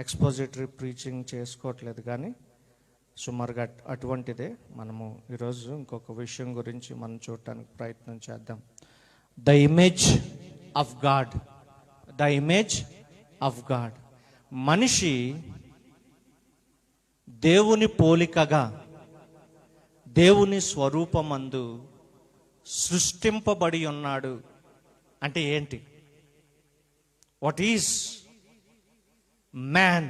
Expository preaching చేసుకోవట్లేదు, కానీ సుమారుగా అటువంటిదే మనము ఈరోజు ఇంకొక విషయం గురించి మనం చూడటానికి ప్రయత్నం చేద్దాం. The image of God. The image of God. మనిషి దేవుని పోలికగా, దేవుని స్వరూపమందు సృష్టింపబడి ఉన్నాడు అంటే ఏంటి? What is man?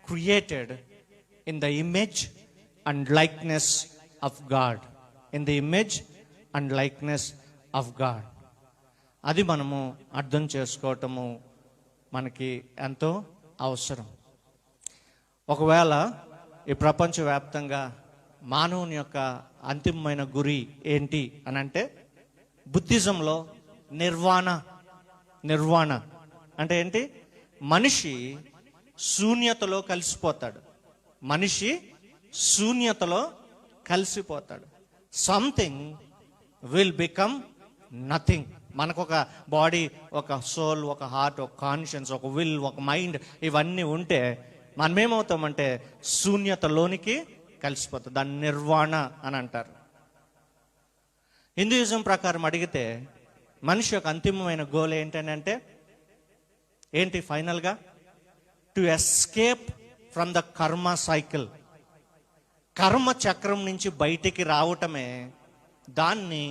Created in the image and likeness of God. In the image and likeness of God. అది మనము అర్థం చేసుకోవటము మనకి ఎంతో అవసరం. ఒకవేళ ఈ ప్రపంచవ్యాప్తంగా మానవుని యొక్క అంతిమమైన గురి ఏంటి అని అంటే, బుద్ధిజంలో నిర్వాణ అంటే ఏంటి? మనిషి శూన్యతలో కలిసిపోతాడు. మనిషి శూన్యతలో కలిసిపోతాడు. Something will become nothing. మనకు ఒక బాడీ, ఒక సోల్, ఒక హార్ట్, ఒక కాన్షియన్స్, ఒక విల్, ఒక మైండ్, ఇవన్నీ ఉంటే మనం ఏమవుతామంటే శూన్యతలోనికి కలిసిపోతాం. దాన్ని నిర్వాణ అని అంటారు. హిందూయిజం ప్రకారం అడిగితే మనిషి యొక్క అంతిమమైన గోల్ ఏంటంటే ఏంటి? ఫైనల్గా టు ఎస్కేప్ ఫ్రమ్ ద కర్మ సైకిల్. కర్మ చక్రం నుంచి బయటికి రావటమే దాన్ని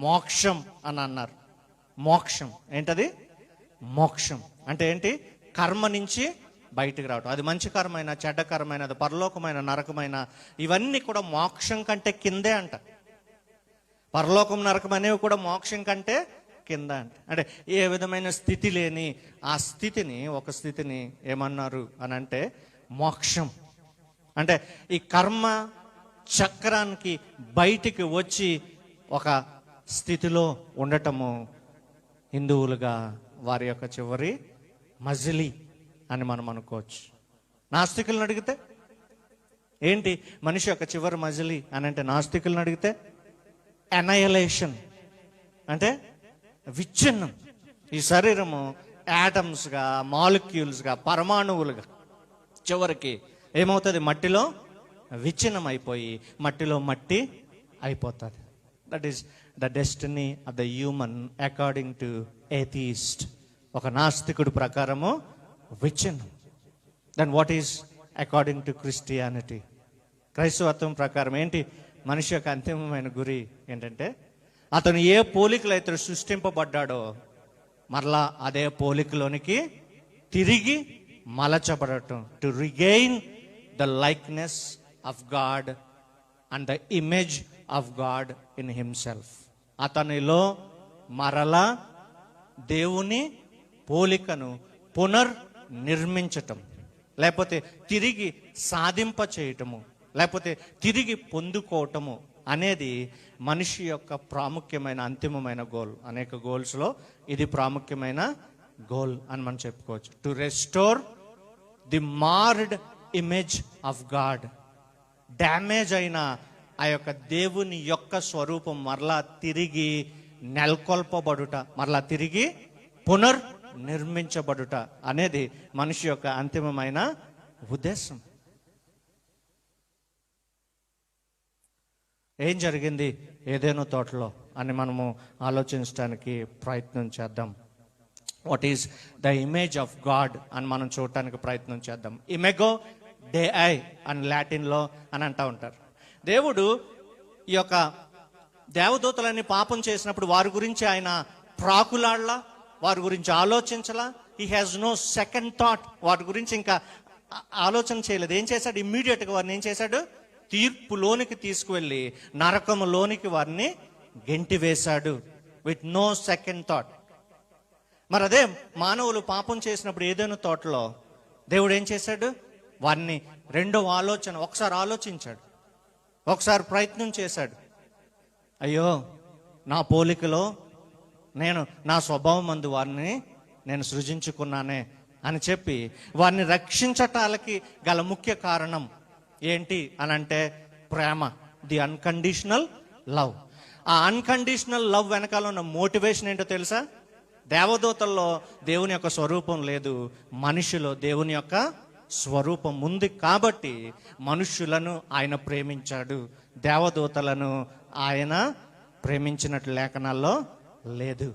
మోక్షం అని అన్నారు. మోక్షం ఏంటది? మోక్షం అంటే ఏంటి? కర్మ నుంచి బయటికి రావటం. అది మంచి కర్మైన, చెడ్డ కర్మైన, అది పరలోకమైన, నరకమైన, ఇవన్నీ కూడా మోక్షం కంటే కిందే అంట. పరలోకం, నరకం అనేవి కూడా మోక్షం కంటే కింద అంట. అంటే ఏ విధమైన స్థితి లేని ఆ స్థితిని, ఒక స్థితిని ఏమన్నారు అని అంటే మోక్షం. అంటే ఈ కర్మ చక్రానికి బయటికి వచ్చి ఒక స్థితిలో ఉండటము హిందువులుగా వారి యొక్క చివరి మజిలీ అని మనం అనుకోవచ్చు. నాస్తికులను అడిగితే ఏంటి మనిషి యొక్క చివరి మజిలీ అని అంటే, నాస్తికులను అడిగితే అనయలేషన్ అంటే విచ్ఛిన్నం. ఈ శరీరము యాటమ్స్గా, మాలిక్యూల్స్గా, పరమాణువులుగా చివరికి ఏమవుతుంది? మట్టిలో విచ్ఛిన్నం అయిపోయి మట్టిలో మట్టి అయిపోతుంది. That is the destiny of the human according to atheist. ఒక నాస్తికుడు ప్రకారము విచ్ఛిన్నం. Then what is according to Christianity? క్రైస్తవత్వం ప్రకారం ఏంటి మనిషి యొక్క అంతిమమైన గురి ఏంటంటే, అతను ఏ పోలికలు అయితే సృష్టింపబడ్డాడో మరలా అదే పోలికలోనికి తిరిగి మలచబడటం. To regain the likeness of God and the image of God in himself. అతనిలో మరలా దేవుని పోలికను పునర్నిర్మించటం, లేకపోతే తిరిగి సాధింప చేయటము, లేకపోతే తిరిగి పొందుకోవటము అనేది మనిషి యొక్క ప్రాముఖ్యమైన అంతిమమైన గోల్. అనేక గోల్స్లో ఇది ప్రాముఖ్యమైన గోల్ అని మనం చెప్పుకోవచ్చు. To restore the marred image of God. Damage అయిన ఆ యొక్క దేవుని యొక్క స్వరూపం మరలా తిరిగి నెలకొల్పబడుట, మరలా తిరిగి పునర్నిర్మించబడుట అనేది మనిషి యొక్క అంతిమమైన ఉద్దేశం. ఏం జరిగింది ఏదైనా తోటలో అని మనము ఆలోచించడానికి ప్రయత్నం చేద్దాం. What is the image of God అని మనం చూడటానికి ప్రయత్నం చేద్దాం. ఇమెగో డేఐ అని లాటిన్లో అని అంటూ ఉంటారు. దేవుడు ఈ యొక్క దేవదూతలన్నీ పాపం చేసినప్పుడు వారి గురించి ఆయన ప్రాకులాడలా, వారి గురించి ఆలోచించలా. He has no second thought. వాటి గురించి ఇంకా ఆలోచన చేయలేదు. ఏం చేశాడు? ఇమ్మీడియట్గా వారిని ఏం చేశాడు? తీర్పులోనికి తీసుకువెళ్ళి నరకములోనికి వారిని గెంటి వేశాడు విత్ నో సెకండ్ థాట్. మరి అదే మానవులు పాపం చేసినప్పుడు ఏదైనా తోటలో దేవుడు ఏం చేశాడు? వారిని రెండవ ఆలోచన, ఒకసారి ఆలోచించాడు, ఒకసారి ప్రయత్నం చేశాడు. అయ్యో, నా పోలికలో నేను, నా స్వభావం మందు వారిని నేను సృజించుకున్నానే అని చెప్పి వారిని రక్షించటానికి గల ముఖ్య కారణం ఏంటి అని అంటే ప్రేమ. The unconditional love. ఆ అన్కండిషనల్ లవ్ వెనకాల ఉన్న మోటివేషన్ ఏంటో తెలుసా? దేవదూతల్లో దేవుని యొక్క స్వరూపం లేదు, మనిషిలో దేవుని యొక్క స్వరూపం ఉంది కాబట్టి మనుష్యులను ఆయన ప్రేమించాడు. దేవదూతలను ఆయన ప్రేమించినట్లు లేఖనాల్లో లేదు.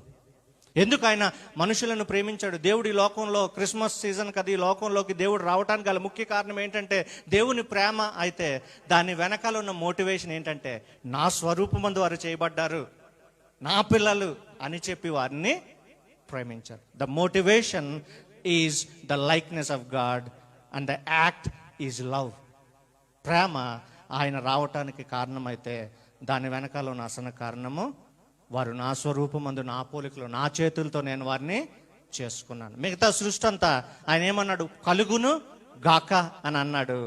ఎందుకు ఆయన మనుషులను ప్రేమించాడు? దేవుడి లోకంలో క్రిస్మస్ సీజన్ కదా, ఈ లోకంలోకి దేవుడు రావడానికి గల ముఖ్య కారణం ఏంటంటే దేవుని ప్రేమ. అయితే దాని వెనకాల ఉన్న మోటివేషన్ ఏంటంటే నా స్వరూపమందు వారు చేయబడ్డారు, నా పిల్లలు అని చెప్పి వారిని ప్రేమించారు. The motivation is the likeness of God and the act is love. ప్రేమ ఆయన రావటానికి కారణమైతే దాని వెనకాల ఉన్న అసలు కారణము వారు నా స్వరూపమందు నా పోలికలో నా చేతులతో నేను వారిని చేసుకున్నాను. మిగతా సృష్టి అంతా ఆయన ఏమన్నాడు? కలుగును గాక అని అన్నాడు.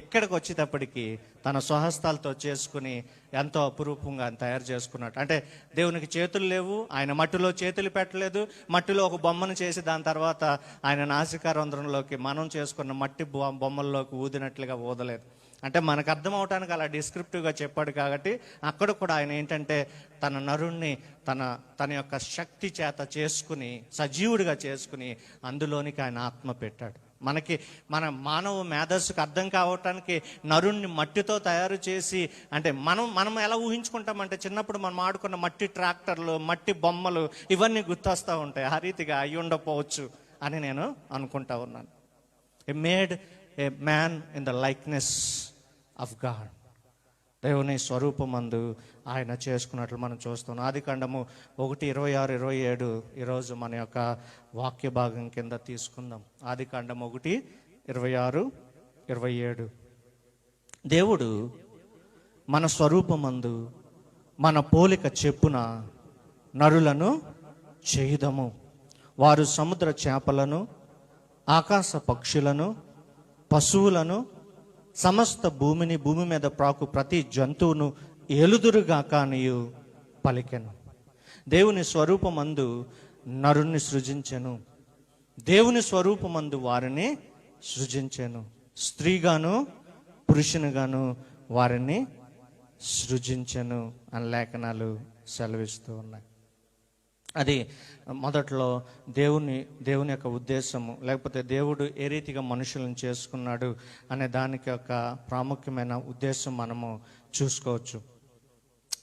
ఎక్కడికి వచ్చేటప్పటికి తన స్వహస్తాలతో చేసుకుని ఎంతో అపురూపంగా తయారు చేసుకున్నాడు. అంటే దేవునికి చేతులు లేవు, ఆయన మట్టిలో చేతులు పెట్టలేదు, మట్టిలో ఒక బొమ్మను చేసి దాని తర్వాత ఆయన నాసికారంధ్రంలోకి మనం చేసుకున్న మట్టి బొమ్మల్లోకి ఊదినట్లుగా ఊదలేదు. అంటే మనకు అర్థం అవటానికి అలా డిస్క్రిప్టివ్గా చెప్పాడు కాబట్టి అక్కడ కూడా ఆయన ఏంటంటే తన నరుణ్ణి తన యొక్క శక్తి చేత చేసుకుని సజీవుడిగా చేసుకుని అందులోనికి ఆయన ఆత్మ పెట్టాడు. మన మానవ మేధస్సుకు అర్థం కావటానికి నరుణ్ణి మట్టితో తయారు చేసి, అంటే మనం ఎలా ఊహించుకుంటామంటే చిన్నప్పుడు మనం ఆడుకున్న మట్టి ట్రాక్టర్లు, మట్టి బొమ్మలు ఇవన్నీ గుర్తొస్తూ ఉంటాయి. ఆ రీతిగా అయి ఉండకపోవచ్చు అని నేను అనుకుంటా ఉన్నాను. A made a man in the likeness of God. దేవుని స్వరూపమందు ఆయన చేసుకున్నట్లు మనం చూస్తున్నాం. ఆదికాండము 1:26-27 ఈరోజు మన యొక్క వాక్య భాగం కింద తీసుకుందాం. ఆదికాండం 1:26-27. దేవుడు మన స్వరూపమందు మన పోలిక చెప్పున నరులను చేయుదము, వారు సముద్ర చేపలను, ఆకాశ పక్షులను, పశువులను, సమస్త భూమి మీద ప్రాకు ప్రతి జంతువును ఏలుదురుగాక అనియు పలికెను. దేవుని స్వరూపమందు నరుణ్ణి సృజించెను, దేవుని స్వరూపమందు వారిని సృజించెను, స్త్రీగాను పురుషునిగాను వారిని సృజించెను అని లేఖనాలు సెలవిస్తూ ఉన్నాయి. అది మొదట్లో దేవుని యొక్క ఉద్దేశము, లేకపోతే దేవుడు ఏ రీతిగా మనుషులను చేసుకున్నాడు అనే దానికి ఒక ప్రాముఖ్యమైన ఉద్దేశం మనము చూసుకోవచ్చు.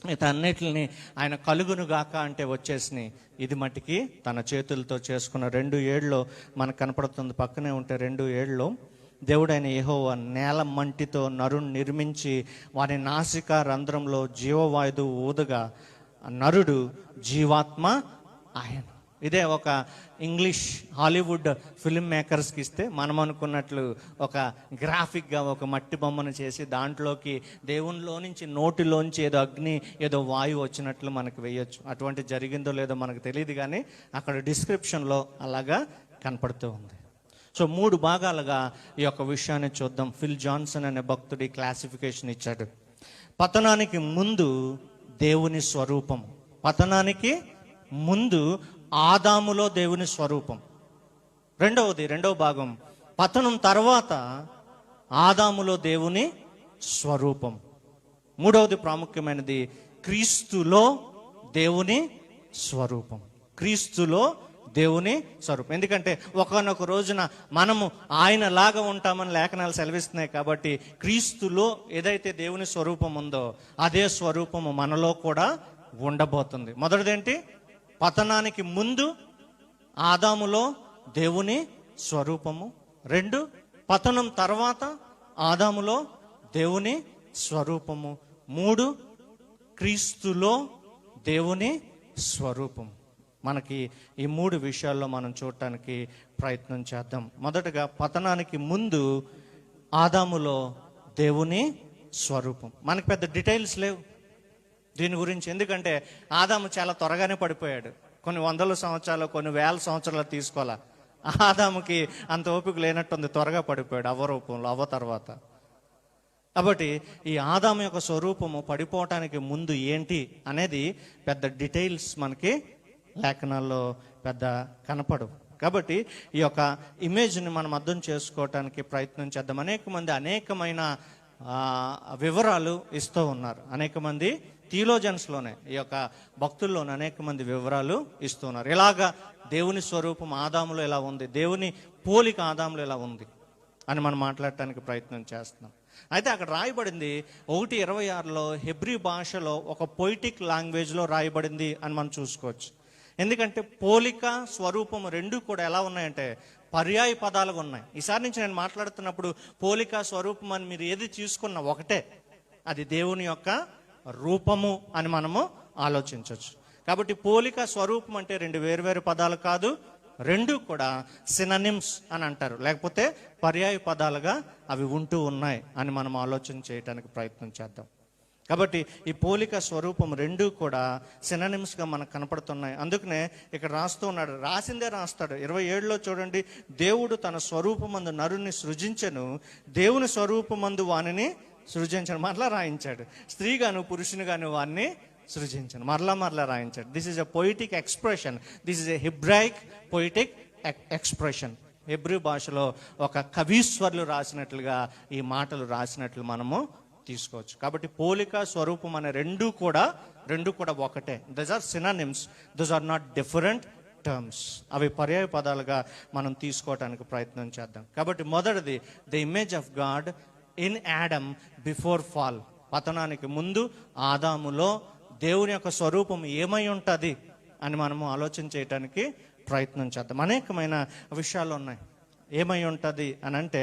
మిగతా అన్నిటిని ఆయన కలుగును గాక అంటే వచ్చేసినాయి. ఇది మట్టికి తన చేతులతో చేసుకున్న 2 మనకు కనపడుతుంది, పక్కనే ఉంటే 2 దేవుడైన యెహోవా నేల మంటితో నరుని నిర్మించి వారి నాసిక రంధ్రంలో జీవవాయువు ఊదగా నరుడు జీవాత్మ ఆయన. ఇదే ఒక ఇంగ్లీష్ హాలీవుడ్ ఫిల్మ్ మేకర్స్కి ఇస్తే మనం అనుకున్నట్లు ఒక గ్రాఫిక్గా ఒక మట్టి బొమ్మను చేసి దాంట్లోకి దేవునిలో నుంచి నోటిలోంచి ఏదో అగ్ని ఏదో వాయువు వచ్చినట్లు మనకు వేయొచ్చు. అటువంటి జరిగిందో లేదో మనకు తెలియదు, కానీ అక్కడ డిస్క్రిప్షన్లో అలాగా కనపడుతూ ఉంది. సో 3 భాగాలుగా ఈ యొక్క విషయాన్ని చూద్దాం. ఫిల్ జాన్సన్ అనే భక్తుడి క్లాసిఫికేషన్ ఇచ్చాడు. పతనానికి ముందు దేవుని స్వరూపం, పతనానికి ముందు ఆదాములో దేవుని స్వరూపం. రెండవ భాగం పతనం తర్వాత ఆదాములో దేవుని స్వరూపం. మూడవది ప్రాముఖ్యమైనది క్రీస్తులో దేవుని స్వరూపం, క్రీస్తులో దేవుని స్వరూపం. ఎందుకంటే ఒకనొక రోజున మనము ఆయన లాగా ఉంటామని లేఖనాలు సెలవిస్తున్నాయి కాబట్టి క్రీస్తులో ఏదైతే దేవుని స్వరూపం ఉందో అదే స్వరూపము మనలో కూడా ఉండబోతుంది. మొదటిదేంటి? పతనానికి ముందు ఆదాములో దేవుని స్వరూపము. 2, పతనం తర్వాత ఆదాములో దేవుని స్వరూపము. 3, క్రీస్తులో దేవుని స్వరూపం. మనకి ఈ 3 విషయాల్లో మనం చూడటానికి ప్రయత్నం చేద్దాం. మొదటగా పతనానికి ముందు ఆదాములో దేవుని స్వరూపం. మనకు పెద్ద డీటెయిల్స్ లేవు దీని గురించి, ఎందుకంటే ఆదాము చాలా త్వరగానే పడిపోయాడు. కొన్ని 100 సంవత్సరాలు, కొన్ని 1000 సంవత్సరాలు తీసుకోవాలా. ఆదాముకి అంత ఓపిక లేనట్టుంది, త్వరగా పడిపోయాడు అవ్వ రూపంలో, అవ్వ తర్వాత. కాబట్టి ఈ ఆదాము యొక్క స్వరూపము పడిపోవటానికి ముందు ఏంటి అనేది పెద్ద డీటెయిల్స్ మనకి లేఖనాల్లో పెద్ద కనపడవు. కాబట్టి ఈ యొక్క ఇమేజ్ని మనం అర్థం చేసుకోవటానికి ప్రయత్నం చేద్దాం. అనేక మంది అనేకమైన వివరాలు ఇస్తూ ఉన్నారు. అనేక మంది థియోలోజన్స్లోనే, ఈ యొక్క భక్తుల్లోనే అనేక మంది వివరాలు ఇస్తున్నారు. ఇలాగా దేవుని స్వరూపం ఆదాములో ఎలా ఉంది, దేవుని పోలిక ఆదాములో ఎలా ఉంది. అని మనం మాట్లాడటానికి ప్రయత్నం చేస్తున్నాం. అయితే అక్కడ రాయబడింది 1:26లో హెబ్రీ భాషలో ఒక పొయిటిక్ లాంగ్వేజ్లో రాయబడింది అని మనం చూసుకోవచ్చు. ఎందుకంటే పోలిక స్వరూపము రెండు కూడా ఎలా ఉన్నాయంటే పర్యాయ పదాలుగా ఉన్నాయి. ఈసారి నుంచి నేను మాట్లాడుతున్నప్పుడు పోలిక స్వరూపం అని మీరు ఏది తీసుకున్నా ఒకటే, అది దేవుని యొక్క రూపము అని మనము ఆలోచించవచ్చు. కాబట్టి పోలిక స్వరూపం అంటే రెండు వేరువేరు పదాలు కాదు, రెండు కూడా సిననిమ్స్ అని అంటారు, లేకపోతే పర్యాయ పదాలుగా అవి ఉంటూ ఉన్నాయి అని మనం ఆలోచన చేయడానికి ప్రయత్నం చేద్దాం. కాబట్టి ఈ పోలిక స్వరూపం రెండు కూడా సిననిమ్స్గా మనకు కనపడుతున్నాయి. అందుకనే ఇక్కడ రాస్తూ ఉన్నాడు, రాస్తాడు 27లో చూడండి, దేవుడు తన స్వరూపమందు నరుని సృజించెను, దేవుని స్వరూపమందు వానిని సృజించను. మరలా రాయించాడు, స్త్రీగాను పురుషునిగాను వారిని సృజించను. మరలా రాయించాడు. This is a poetic expression, this is a Hebraic poetic expression. Hebrew భాషలో ఒక కవీశ్వరులు రాసినట్లుగా ఈ మాటలు రాసినట్లు మనము తీసుకోవచ్చు. కాబట్టి పోలిక స్వరూపం అనే రెండు కూడా ఒకటే. This are synonyms, this are not different terms. అవి పర్యాయ పదాలుగా మనం తీసుకోవటానికి ప్రయత్నం చేద్దాం. కాబట్టి మొదటిది the image of God in Adam before fall. పతనానికి ముందు ఆదాములో దేవుని యొక్క స్వరూపం ఏమై ఉంటుంది అని మనము ఆలోచన చేయడానికి ప్రయత్నం చేద్దాం. అనేకమైన విషయాలు ఉన్నాయి. ఏమై ఉంటుంది అని అంటే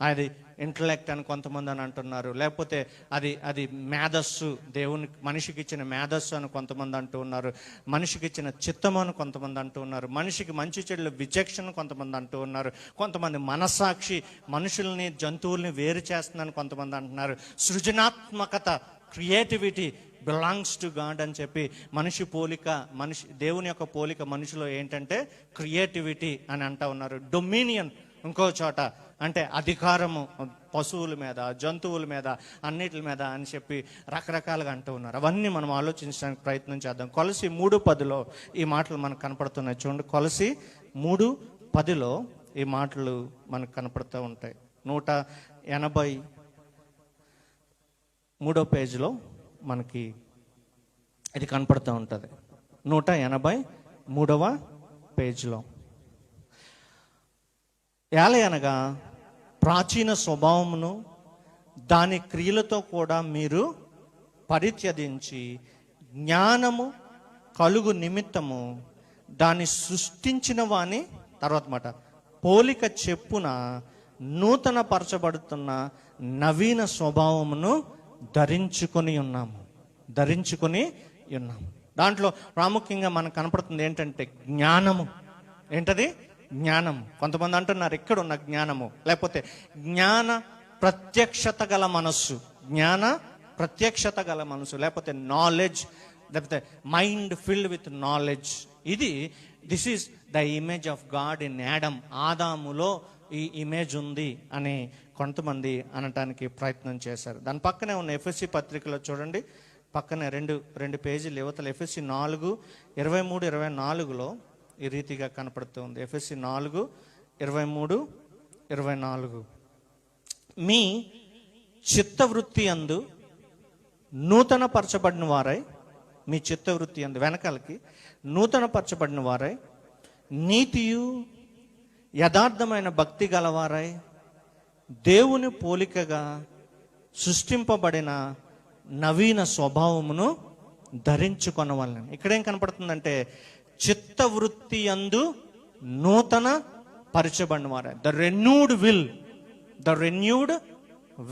అది ఇంటలెక్ట్ అని కొంతమంది అని అంటున్నారు, లేకపోతే అది మేధస్సు, దేవుని మనిషికి ఇచ్చిన మేధస్సు అని కొంతమంది అంటూ ఉన్నారు, మనిషికి ఇచ్చిన చిత్తము అని కొంతమంది అంటూ ఉన్నారు, మనిషికి మంచి చెడుల విచక్షణ కొంతమంది అంటూ ఉన్నారు, కొంతమంది మనస్సాక్షి మనుషుల్ని జంతువుల్ని వేరు చేస్తుందని కొంతమంది అంటున్నారు, సృజనాత్మకత క్రియేటివిటీ బిలాంగ్స్ టు గాడ్ అని చెప్పి దేవుని యొక్క పోలిక మనిషిలో ఏంటంటే క్రియేటివిటీ అని అంటూ ఉన్నారు. డొమినియన్ ఇంకో చోట అంటే అధికారము పశువుల మీద, జంతువుల మీద, అన్నిటి మీద అని చెప్పి రకరకాలుగా అంటూ ఉన్నారు. అవన్నీ మనం ఆలోచించడానికి ప్రయత్నం చేద్దాం. కొలసి 3:10లో ఈ మాటలు మనకు కనపడుతున్నాయి. చూడండి, కొలసి 3:10లో ఈ మాటలు మనకు కనపడుతూ ఉంటాయి. 183వ పేజీలో మనకి ఇది కనపడుతూ ఉంటుంది. 183వ పేజీలో ఏలయనగా ప్రాచీన స్వభావమును దాని క్రియలతో కూడా మీరు పరిత్యజించి జ్ఞానము కలుగు నిమిత్తము దాన్ని సృష్టించిన వాని తర్వాత మాట పోలిక చెప్పున నూతన పరచబడుతున్న నవీన స్వభావమును ధరించుకొని ఉన్నాము. దాంట్లో ప్రాముఖ్యంగా మనకు కనపడుతుంది ఏంటంటే జ్ఞానము. ఏంటది? జ్ఞానం. కొంతమంది అంటున్నారు ఎక్కడున్న జ్ఞానము, లేకపోతే జ్ఞాన ప్రత్యక్షత గల మనస్సు, లేకపోతే నాలెడ్జ్, లేకపోతే mind filled with knowledge. This is the image of God in Adam. ఆదాములో ఈ ఇమేజ్ ఉంది అని కొంతమంది అనటానికి ప్రయత్నం చేశారు. దాని పక్కనే ఉన్న ఎఫ్ఎస్సి పత్రికలో చూడండి, పక్కనే రెండు పేజీలు యువతలు ఎఫ్ఎస్సి 4:23-24లో ఈ రీతిగా కనపడుతుంది. ఎఫ్ఎస్సి 4:23-24 మీ చిత్తవృత్తి యందు నూతన పరచబడిన వారై, మీ చిత్తవృత్తి యందు వెనకాలకి నూతన పరచబడిన వారై నీతియు యథార్థమైన భక్తి గలవారై దేవుని పోలికగా సృష్టింపబడిన నవీన స్వభావమును ధరించుకొనవలెను. ఇక్కడేం కనపడుతుందంటే చిత్తవృత్తి యందు నూతన పరచబడిన వారే, ద రెన్యూడ్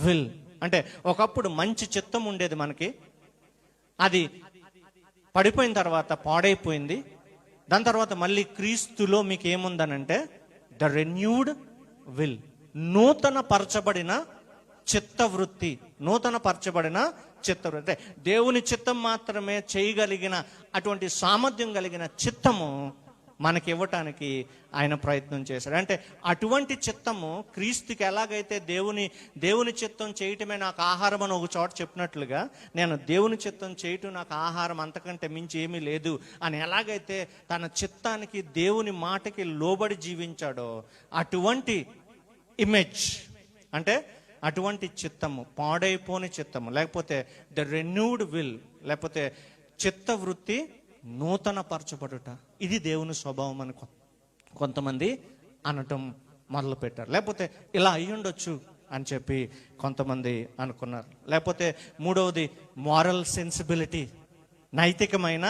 విల్. అంటే ఒకప్పుడు మంచి చిత్తం ఉండేది మనకి, అది పడిపోయిన తర్వాత పాడైపోయింది. దాని తర్వాత మళ్ళీ క్రీస్తులో మీకు ఏముందనంటే ద రెన్యూడ్ విల్, నూతన పరచబడిన చిత్తవృత్తి. అంటే దేవుని చిత్తం మాత్రమే చేయగలిగిన అటువంటి సామర్థ్యం కలిగిన చిత్తము మనకి ఇవ్వటానికి ఆయన ప్రయత్నం చేశాడు. అంటే అటువంటి చిత్తము క్రీస్తుకి ఎలాగైతే దేవుని చిత్తం చేయటమే నాకు ఆహారం అని ఒక చోట చెప్పినట్లుగా, నేను దేవుని చిత్తం చేయటం నాకు ఆహారం, అంతకంటే మించి ఏమీ లేదు అని ఎలాగైతే తన చిత్తానికి దేవుని మాటకి లోబడి జీవించాడో అటువంటి ఇమేజ్, అంటే అటువంటి చిత్తము, పాడైపోని చిత్తము, లేకపోతే ద రెన్యూడ్ విల్, లేకపోతే చిత్తవృత్తి నూతన పరచబడుట, ఇది దేవుని స్వభావం అని కొంతమంది అనటం మొదలు పెట్టారు. లేకపోతే ఇలా అయ్యుండొచ్చు అని చెప్పి కొంతమంది అనుకున్నారు. లేకపోతే మూడవది మారల్ సెన్సిబిలిటీ, నైతికమైన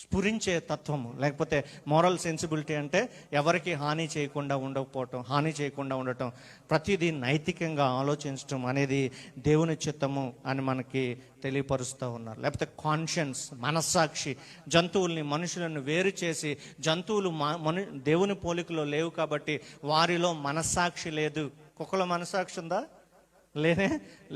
స్ఫురించే తత్వము. లేకపోతే మారల్ సెన్సిబిలిటీ అంటే ఎవరికి హాని చేయకుండా ఉండకపోవటం, హాని చేయకుండా ఉండటం, ప్రతిదీ నైతికంగా ఆలోచించటం అనేది దేవుని చిత్తము అని మనకి తెలియపరుస్తూ ఉన్నారు. లేకపోతే కాన్షియన్స్, మనస్సాక్షి, జంతువుల్ని మనుషులను వేరు చేసి, జంతువులు దేవుని పోలికలో లేవు కాబట్టి వారిలో మనస్సాక్షి లేదు. కుక్కలో మనస్సాక్షి ఉందా? లేనే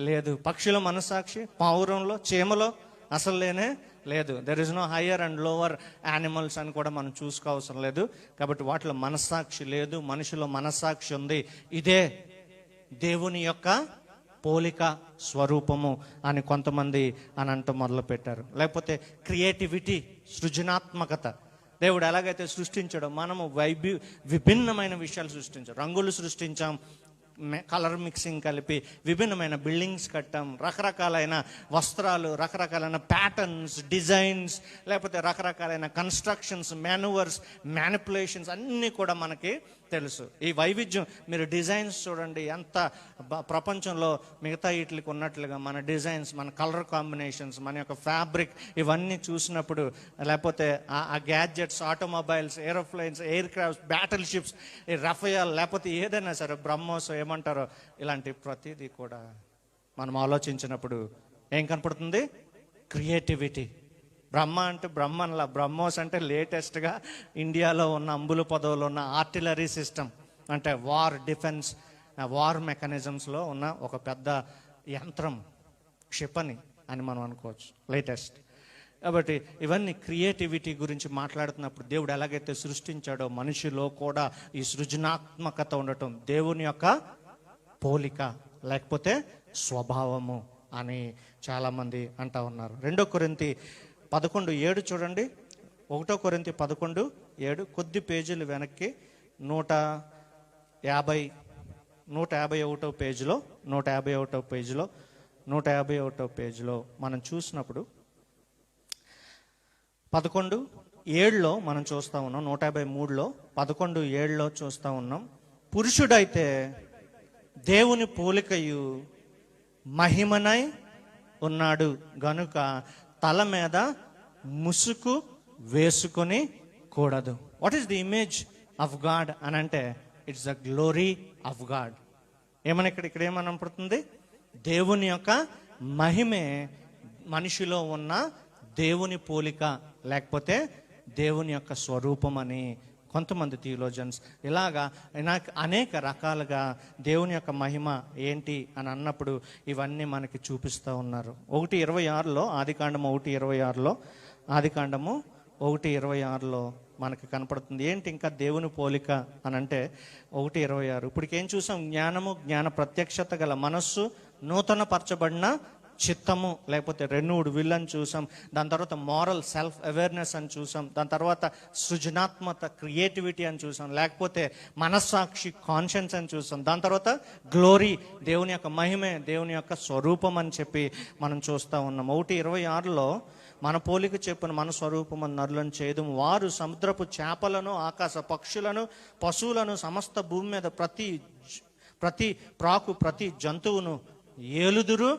లేదు. పక్షుల మనస్సాక్షి, పావురంలో, చీమలో అసలు లేనే లేదు. There is no higher and lower animals అని కూడా మనం చూసుకోవసరం లేదు. కాబట్టి వాటిలో మనస్సాక్షి లేదు, మనిషిలో మనస్సాక్షి ఉంది. ఇదే దేవుని యొక్క పోలిక స్వరూపము అని కొంతమంది అని అంటూ మొదలు పెట్టారు. లేకపోతే క్రియేటివిటీ, సృజనాత్మకత. దేవుడు ఎలాగైతే సృష్టించాడో మనము విభిన్నమైన విషయాలు సృష్టించాం. రంగులు సృష్టించాం, కలర్ మిక్సింగ్ కలిపి విభిన్నమైన బిల్డింగ్స్ కట్టాం, రకరకాలైన వస్త్రాలు, రకరకాలైన ప్యాటర్న్స్, డిజైన్స్, లేకపోతే రకరకాలైన కన్స్ట్రక్షన్స్, మాన్యువర్స్, మ్యానిపులేషన్స్ అన్నీ కూడా మనకి తెలుసు. ఈ వైవిధ్యం, మీరు డిజైన్స్ చూడండి, ఎంత ప్రపంచంలో మిగతా వీటికి ఉన్నట్లుగా మన డిజైన్స్, మన కలర్ కాంబినేషన్స్, మన యొక్క ఫ్యాబ్రిక్ ఇవన్నీ చూసినప్పుడు, లేకపోతే ఆ gadgets, automobiles, aeroplanes, air crafts, battle ships, Rafale, లేకపోతే ఏదైనా సరే, బ్రహ్మోస్ ఏమంటారో, ఇలాంటి ప్రతిదీ కూడా మనం ఆలోచించినప్పుడు ఏం కనపడుతుంది? క్రియేటివిటీ. బ్రహ్మ అంటే బ్రహ్మన్లా, బ్రహ్మోస్ అంటే లేటెస్ట్గా ఇండియాలో ఉన్న అంబుల పదవులో ఉన్న ఆర్టిలరీ సిస్టమ్, అంటే వార్ డిఫెన్స్, వార్ మెకానిజమ్స్లో ఉన్న ఒక పెద్ద యంత్రం, క్షిపణి అని మనం అనుకోవచ్చు, లేటెస్ట్. కాబట్టి ఇవన్నీ క్రియేటివిటీ గురించి మాట్లాడుతున్నప్పుడు దేవుడు ఎలాగైతే సృష్టించాడో మనిషిలో కూడా ఈ సృజనాత్మకత ఉండటం దేవుని యొక్క పోలిక లేకపోతే స్వభావము అని చాలామంది అంటూ ఉన్నారు. 2 కొరింథీ 11:7 చూడండి. 1 కొరింథీ 11:7, కొద్ది పేజీలు వెనక్కి 151 పేజీలో మనం చూసినప్పుడు 11:7లో మనం చూస్తూ ఉన్నాం. 153లో 11:7లో చూస్తూ ఉన్నాం. పురుషుడైతే దేవుని పోలికయు మహిమనై ఉన్నాడు గనుక తల మీద ముసుగు వేసుకొని కూడదు. What is the image of God అని అంటే it's the glory of God. ఏమని ఇక్కడ ఏమనపడుతుంది? దేవుని యొక్క మహిమే మనిషిలో ఉన్న దేవుని పోలిక లేకపోతే దేవుని యొక్క స్వరూపం అని కొంతమంది థియోలోజియన్స్ ఇలాగా అనేక రకాలుగా దేవుని యొక్క మహిమ ఏంటి అని అన్నప్పుడు ఇవన్నీ మనకి చూపిస్తూ ఉన్నారు. 1:26లో ఆదికాండము 1:26లో మనకి కనపడుతుంది. ఏంటి ఇంకా దేవుని పోలిక అని అంటే 1:26. ఇప్పటికేం చూసాం? జ్ఞాన ప్రత్యక్షత గల మనస్సు, నూతన పరచబడిన చిత్తము లేకపోతే రెన్యూడ్ విల్ అని చూసాం. దాని తర్వాత మారల్ సెల్ఫ్ అవేర్నెస్ అని చూసాం. దాని తర్వాత సృజనాత్మక క్రియేటివిటీ అని చూసాం. లేకపోతే మనస్సాక్షి కాన్షియన్స్ అని చూసాం. దాని తర్వాత గ్లోరీ, దేవుని యొక్క మహిమే, దేవుని యొక్క స్వరూపం అని చెప్పి మనం చూస్తూ ఉన్నాం. 1:26లో మన పోలిక చెప్పున మన స్వరూపం అని నరులను చేయడం, వారు సముద్రపు చేపలను, ఆకాశ పక్షులను, పశువులను, సమస్త భూమి మీద ప్రతి ప్రాకు, ప్రతి జంతువును ఏలుదురు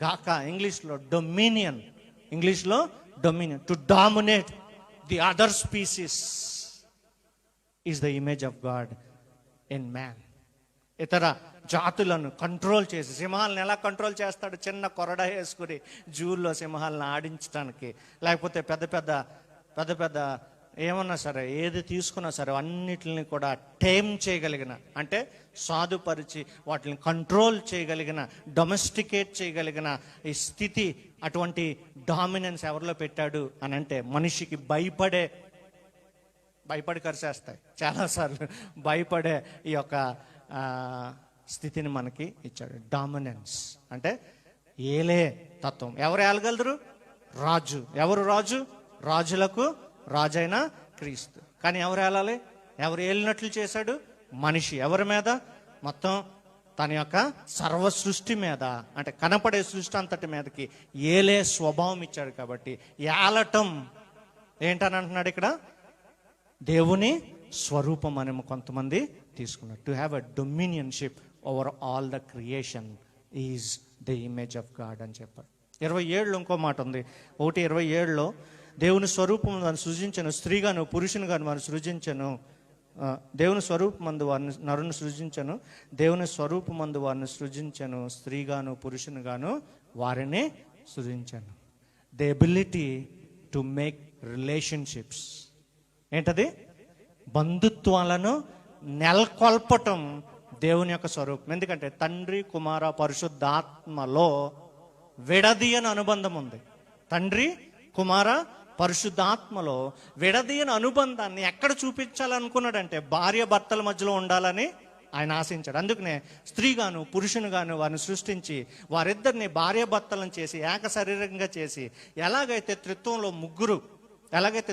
గాక. ఇంగ్లీష్లో dominion, to dominate the other species is the image of God in man. ఇతర జాతులను కంట్రోల్ చేసి, సింహాలను ఎలా కంట్రోల్ చేస్తాడు? చిన్న కొరడ వేసుకుని జూల్లో సింహాలను ఆడించడానికి, లేకపోతే పెద్ద పెద్ద ఏమన్నా సరే, ఏది తీసుకున్నా సరే అన్నిటిని కూడా టేమ్ చేయగలిగిన, అంటే సాధుపరిచి వాటిని కంట్రోల్ చేయగలిగిన, డొమెస్టికేట్ చేయగలిగిన ఈ స్థితి, అటువంటి డామినెన్స్ ఎవరిలో పెట్టాడు అని అంటే మనిషికి భయపడి కరిసేస్తాయి చాలాసార్లు, భయపడే ఈ యొక్క స్థితిని మనకి ఇచ్చాడు. డామినెన్స్ అంటే ఏలే తత్వం. ఎవరు ఏలగలరు? రాజు. ఎవరు రాజు? రాజులకు రాజైన క్రీస్తు. కానీ ఎవరు ఏలాలి? ఎవరు ఏలినట్లు చేశాడు? మనిషి. ఎవరి మీద? మొత్తం తన యొక్క సర్వ సృష్టి మీద, అంటే కనపడే సృష్టి అంతటి మీదకి ఏలే స్వభావం ఇచ్చాడు. కాబట్టి ఏలటం ఏంటని అంటున్నాడు ఇక్కడ? దేవుని స్వరూపం అని కొంతమంది తీసుకున్నాడు. To have a dominionship over all the creation is the image of God అని చెప్పారు. 27 ఇంకో మాట ఉంది. 1:27 దేవుని స్వరూపం వారిని సృజించను, స్త్రీగాను పురుషునిగాను వారిని సృజించను. దేవుని స్వరూపమందు వారిని నరుని సృజించను, దేవుని స్వరూపమందు వారిని సృజించను, స్త్రీగాను పురుషునిగాను వారిని సృజించను. The ability to make relationships. ఏంటది? బంధుత్వాలను నెలకొల్పటం దేవుని యొక్క స్వరూపం. ఎందుకంటే తండ్రి కుమార పరిశుద్ధాత్మలో విడదీయని అనుబంధం ఉంది. తండ్రి కుమార పరిశుద్ధాత్మలో విడదీయని అనుబంధాన్ని ఎక్కడ చూపించాలనుకున్నాడంటే భార్య భర్తల మధ్యలో ఉండాలని ఆయన ఆశించాడు. అందుకనే స్త్రీగాను పురుషునిగాను వారిని సృష్టించి వారిద్దరిని భార్య భర్తలను చేసి ఏక శరీరంగా చేసి, ఎలాగైతే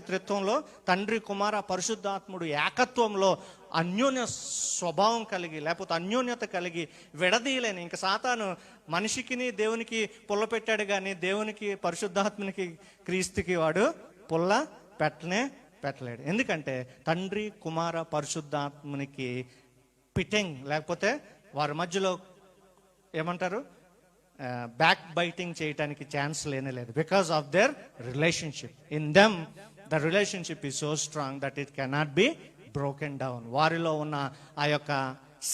త్రిత్వంలో తండ్రి కుమార పరిశుద్ధాత్ముడు ఏకత్వంలో అన్యోన్య స్వభావం కలిగి లేకపోతే అన్యోన్యత కలిగి విడదీయలేని, ఇంకా సాతాను మనిషికిని దేవునికి పుల్ల పెట్టాడు కానీ దేవునికి పరిశుద్ధాత్మనికి క్రీస్తుకి వాడు పుల్ల పెట్టలేడు. ఎందుకంటే తండ్రి కుమార పరిశుద్ధాత్మనికి పిటింగ్ లేకపోతే వారి మధ్యలో ఏమంటారు, బ్యాక్ బైటింగ్ చేయడానికి ఛాన్స్ లేదు. Because of their relationship. In them the relationship is so strong that it cannot be broken down. వారిలో ఉన్న ఆ యొక్క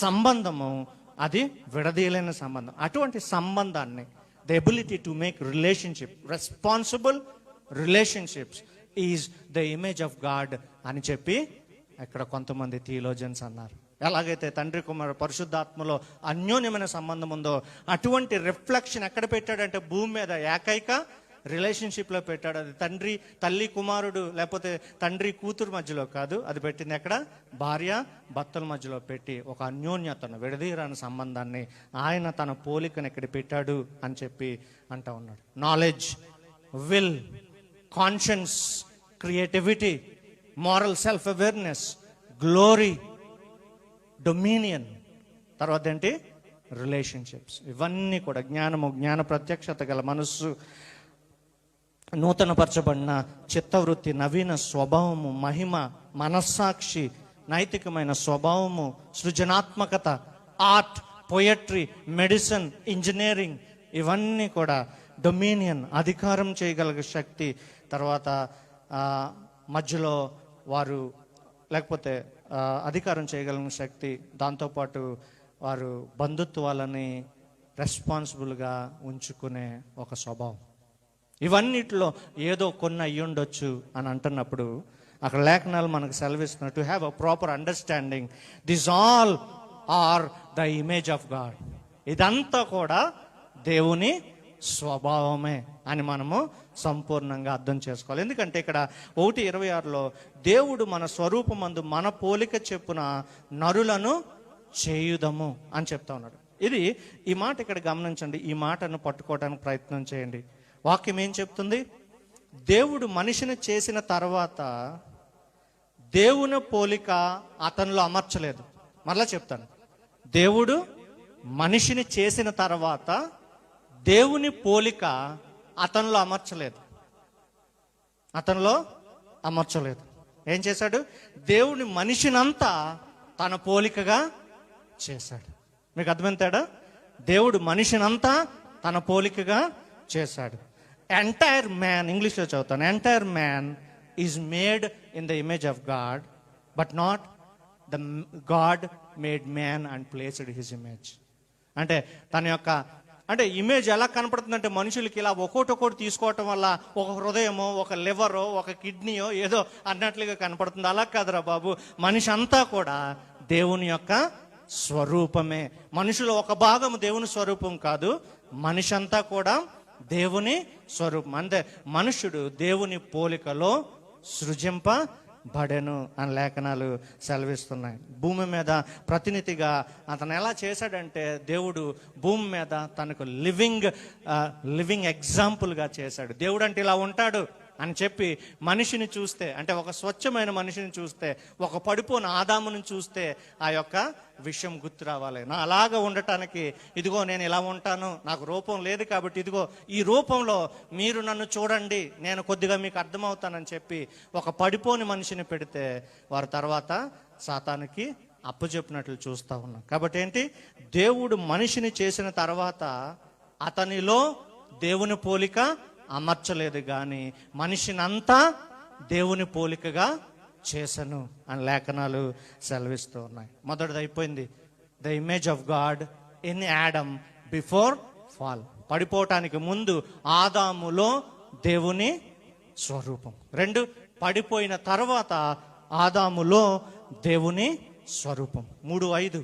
సంబంధము అది విడదీయలేని సంబంధం. అటువంటి సంబంధాన్ని, the ability to make relationship, responsible relationships is the image of God అని చెప్పి ఇక్కడ కొంతమంది థియోలోజియన్స్ అన్నారు. ఎలాగైతే తండ్రి కుమార పరిశుద్ధాత్మలో అన్యోన్యమైన సంబంధం ఉందో అటువంటి రిఫ్లెక్షన్ ఎక్కడ పెట్టాడంటే భూమి మీద ఏకైక రిలేషన్షిప్లో పెట్టాడు. అది తల్లి కుమారుడు లేకపోతే తండ్రి కూతురు మధ్యలో కాదు, అది పెట్టింది ఎక్కడ? భార్య భర్తల మధ్యలో పెట్టి ఒక అన్యోన్యతను, విడదీయరాని సంబంధాన్ని ఆయన తన పోలికను ఎక్కడ పెట్టాడు అని చెప్పి అంటూ ఉన్నాడు. Knowledge, will, conscience, creativity, moral self awareness, glory, dominion, తర్వాత ఏంటి? రిలేషన్షిప్స్. ఇవన్నీ కూడా జ్ఞాన ప్రత్యక్షత గల మనస్సు, నూతనపరచబడిన చిత్తవృత్తి, నవీన స్వభావము, మహిమ, మనస్సాక్షి, నైతికమైన స్వభావము, సృజనాత్మకత, ఆర్ట్, పొయట్రీ, మెడిసిన్, ఇంజనీరింగ్, ఇవన్నీ కూడా డొమినియన్, అధికారం చేయగలిగే శక్తి, తర్వాత మధ్యలో వారు లేకపోతే అధికారం చేయగలిగిన శక్తి, దాంతోపాటు వారు బంధుత్వాలని రెస్పాన్సిబుల్గా ఉంచుకునే ఒక స్వభావం. ఇవన్నిటిలో ఏదో కొన్ని అయ్యుండొచ్చు అని అంటున్నప్పుడు అక్కడ లేఖనాలు మనకు సెలవిస్తున్నారు. To have a proper understanding, this all are the image of God. ఇదంతా కూడా దేవుని స్వభావమే అని మనము సంపూర్ణంగా అర్థం చేసుకోవాలి. ఎందుకంటే ఇక్కడ 1:26 దేవుడు మన స్వరూపమందు మన పోలిక చెప్పున నరులను చేయుదము అని చెప్తా ఉన్నాడు. ఈ మాట ఇక్కడ గమనించండి. ఈ మాటను పట్టుకోవడానికి ప్రయత్నం చేయండి. వాక్యం ఏం చెప్తుంది? దేవుడు మనిషిని చేసిన తర్వాత దేవుని పోలిక అతనిలో అమర్చలేదు. మరలా చెప్తాను, దేవుడు మనిషిని చేసిన తర్వాత దేవుని పోలిక అతనిలో అమర్చలేదు. ఏం చేశాడు? దేవుని మనిషినంతా తన పోలికగా చేశాడు. మీకు అర్థమైందా? దేవుడు మనిషినంతా తన పోలికగా చేశాడు. ఎంటైర్ మ్యాన్, ఇంగ్లీష్లో చదువుతాను, entire man is made in the image of God, but not the God made man and placed his image. అంటే తన యొక్క ఇమేజ్ ఎలా కనపడుతుందంటే మనుషులకి ఇలా ఒక్కొక్కటి తీసుకోవటం వల్ల ఒక హృదయమో, ఒక లివరో, ఒక కిడ్నీయో ఏదో అన్నట్లుగా కనపడుతుంది. అలా కాదురా బాబు, మనిషి అంతా కూడా దేవుని యొక్క స్వరూపమే. మనుషులు ఒక భాగం దేవుని స్వరూపం కాదు, మనిషి అంతా కూడా దేవుని స్వరూపం. అంటే మనుషుడు దేవుని పోలికలో సృజింపబడెను అని లేఖనాలు సెలవిస్తున్నాయి. భూమి మీద ప్రతినిధిగా అతను ఎలా చేశాడంటే దేవుడు భూమి మీద తనకు లివింగ్ ఎగ్జాంపుల్గా చేశాడు. దేవుడు అంటే ఇలా ఉంటాడు అని చెప్పి మనిషిని చూస్తే, అంటే ఒక స్వచ్ఛమైన మనిషిని చూస్తే, ఒక పడిపోయిన ఆదాముని చూస్తే ఆ యొక్క విషయం గుర్తు రావాలి. నా అలాగా ఉండటానికి ఇదిగో నేను ఇలా ఉంటాను, నాకు రూపం లేదు కాబట్టి ఇదిగో ఈ రూపంలో మీరు నన్ను చూడండి, నేను కొద్దిగా మీకు అర్థమవుతానని చెప్పి ఒక పడిపోని మనిషిని పెడితే వారి తర్వాత సాతానికి అప్పచెప్పినట్లు చూస్తూ ఉన్నాం. కాబట్టి ఏంటి, దేవుడు మనిషిని చేసిన తర్వాత అతనిలో దేవుని పోలిక అమర్చలేదు, కానీ మనిషినంతా దేవుని పోలికగా చేసను అని లేఖనాలు సెలవిస్తూ ఉన్నాయి. మొదటిది అయిపోయింది, the image of God in Adam before fall. పడిపోవటానికి ముందు ఆదాములో దేవుని స్వరూపం. 2, పడిపోయిన తర్వాత ఆదాములో దేవుని స్వరూపం. 3:5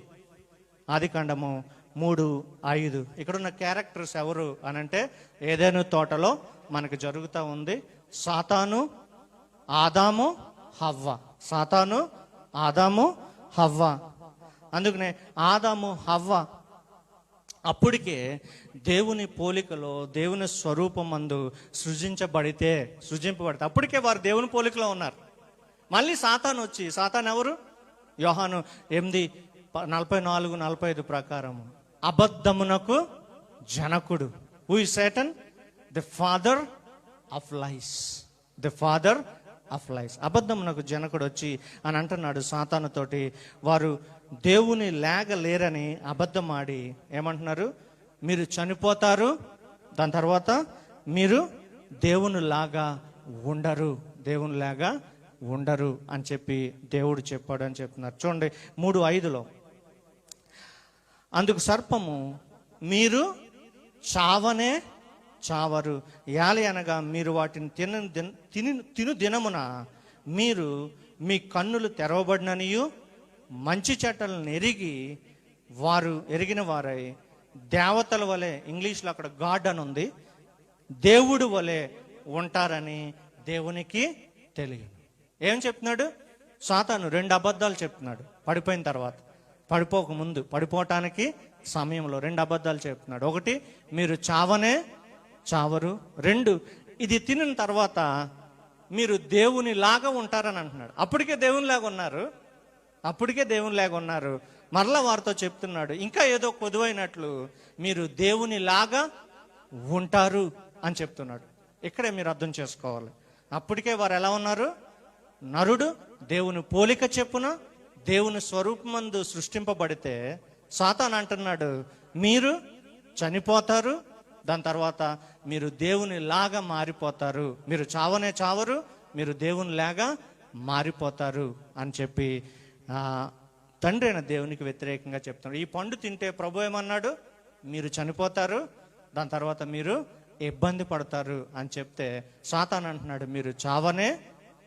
ఆదికాండము 3:5. ఇక్కడున్న క్యారెక్టర్స్ ఎవరు అనంటే, ఏదైనా తోటలో మనకు జరుగుతూ ఉంది. సాతాను, ఆదాము, హవ్వ. సాతాను, ఆదాము, హవ్వ. అందుకనే ఆదాము, హవ్వ అప్పటికే దేవుని పోలికలో దేవుని స్వరూపం అందు సృజింపబడితే అప్పటికే వారు దేవుని పోలికలో ఉన్నారు. మళ్ళీ సాతాను వచ్చి, సాతాను ఎవరు? యోహాను 8:44-45 ప్రకారం అబద్ధమునకు జనకుడు. Who is Satan? The father of lies. The father of lies. అబద్ధమునకు జనకుడు వచ్చి అని అంటున్నాడు సాతానుతోటి, వారు దేవుని లేరని అబద్ధం ఆడి ఏమంటున్నారు, మీరు చనిపోతారు, దాని తర్వాత మీరు దేవునిలాగా ఉండరు, దేవునిలాగా ఉండరు అని చెప్పి దేవుడు చెప్పాడు అని చెప్తున్నారు. చూడండి 3:5లో, అందుకు సర్పము, మీరు చావనే చావరు, యాలి అనగా మీరు వాటిని తిను దినమున మీరు మీ కన్నులు తెరవబడిననియు మంచి చెడ్డలను ఎరిగిన వారై దేవతల వలె, ఇంగ్లీష్లో అక్కడ గాడ్ అని ఉంది, దేవుడు వలె ఉంటారని దేవునికి తెలియదు. ఏం చెప్తున్నాడు సాతాను? 2 అబద్ధాలు చెప్తున్నాడు పడిపోయిన తర్వాత. పడిపోకముందు, పడిపోవటానికి సమయంలో 2 అబద్ధాలు చెప్తున్నాడు. 1, మీరు చావనే చావరు. 2, ఇది తినిన తర్వాత మీరు దేవుని లాగా ఉంటారని అంటున్నాడు. అప్పటికే దేవునిలాగా ఉన్నారు. మరలా వారితో చెప్తున్నాడు, ఇంకా ఏదో కొదువైనట్లు మీరు దేవుని లాగా ఉంటారు అని చెప్తున్నాడు. ఇక్కడే మీరు అర్థం చేసుకోవాలి. అప్పటికే వారు ఎలా ఉన్నారు? నరుడు దేవుని పోలిక చెప్పున దేవుని స్వరూపమందు సృష్టింపబడితే సాతాను అంటున్నాడు, మీరు చనిపోతారు, దాని తర్వాత మీరు దేవుని లాగా మారిపోతారు, మీరు చావనే చావరు, మీరు దేవుని లాగా మారిపోతారు అని చెప్పి తండ్రి అయిన దేవునికి వ్యతిరేకంగా చెప్తున్నాడు. ఈ పండు తింటే ప్రభు ఏమన్నాడు? మీరు చనిపోతారు, దాని తర్వాత మీరు ఇబ్బంది పడతారు అని చెప్తే సాతాను అంటున్నాడు, మీరు చావనే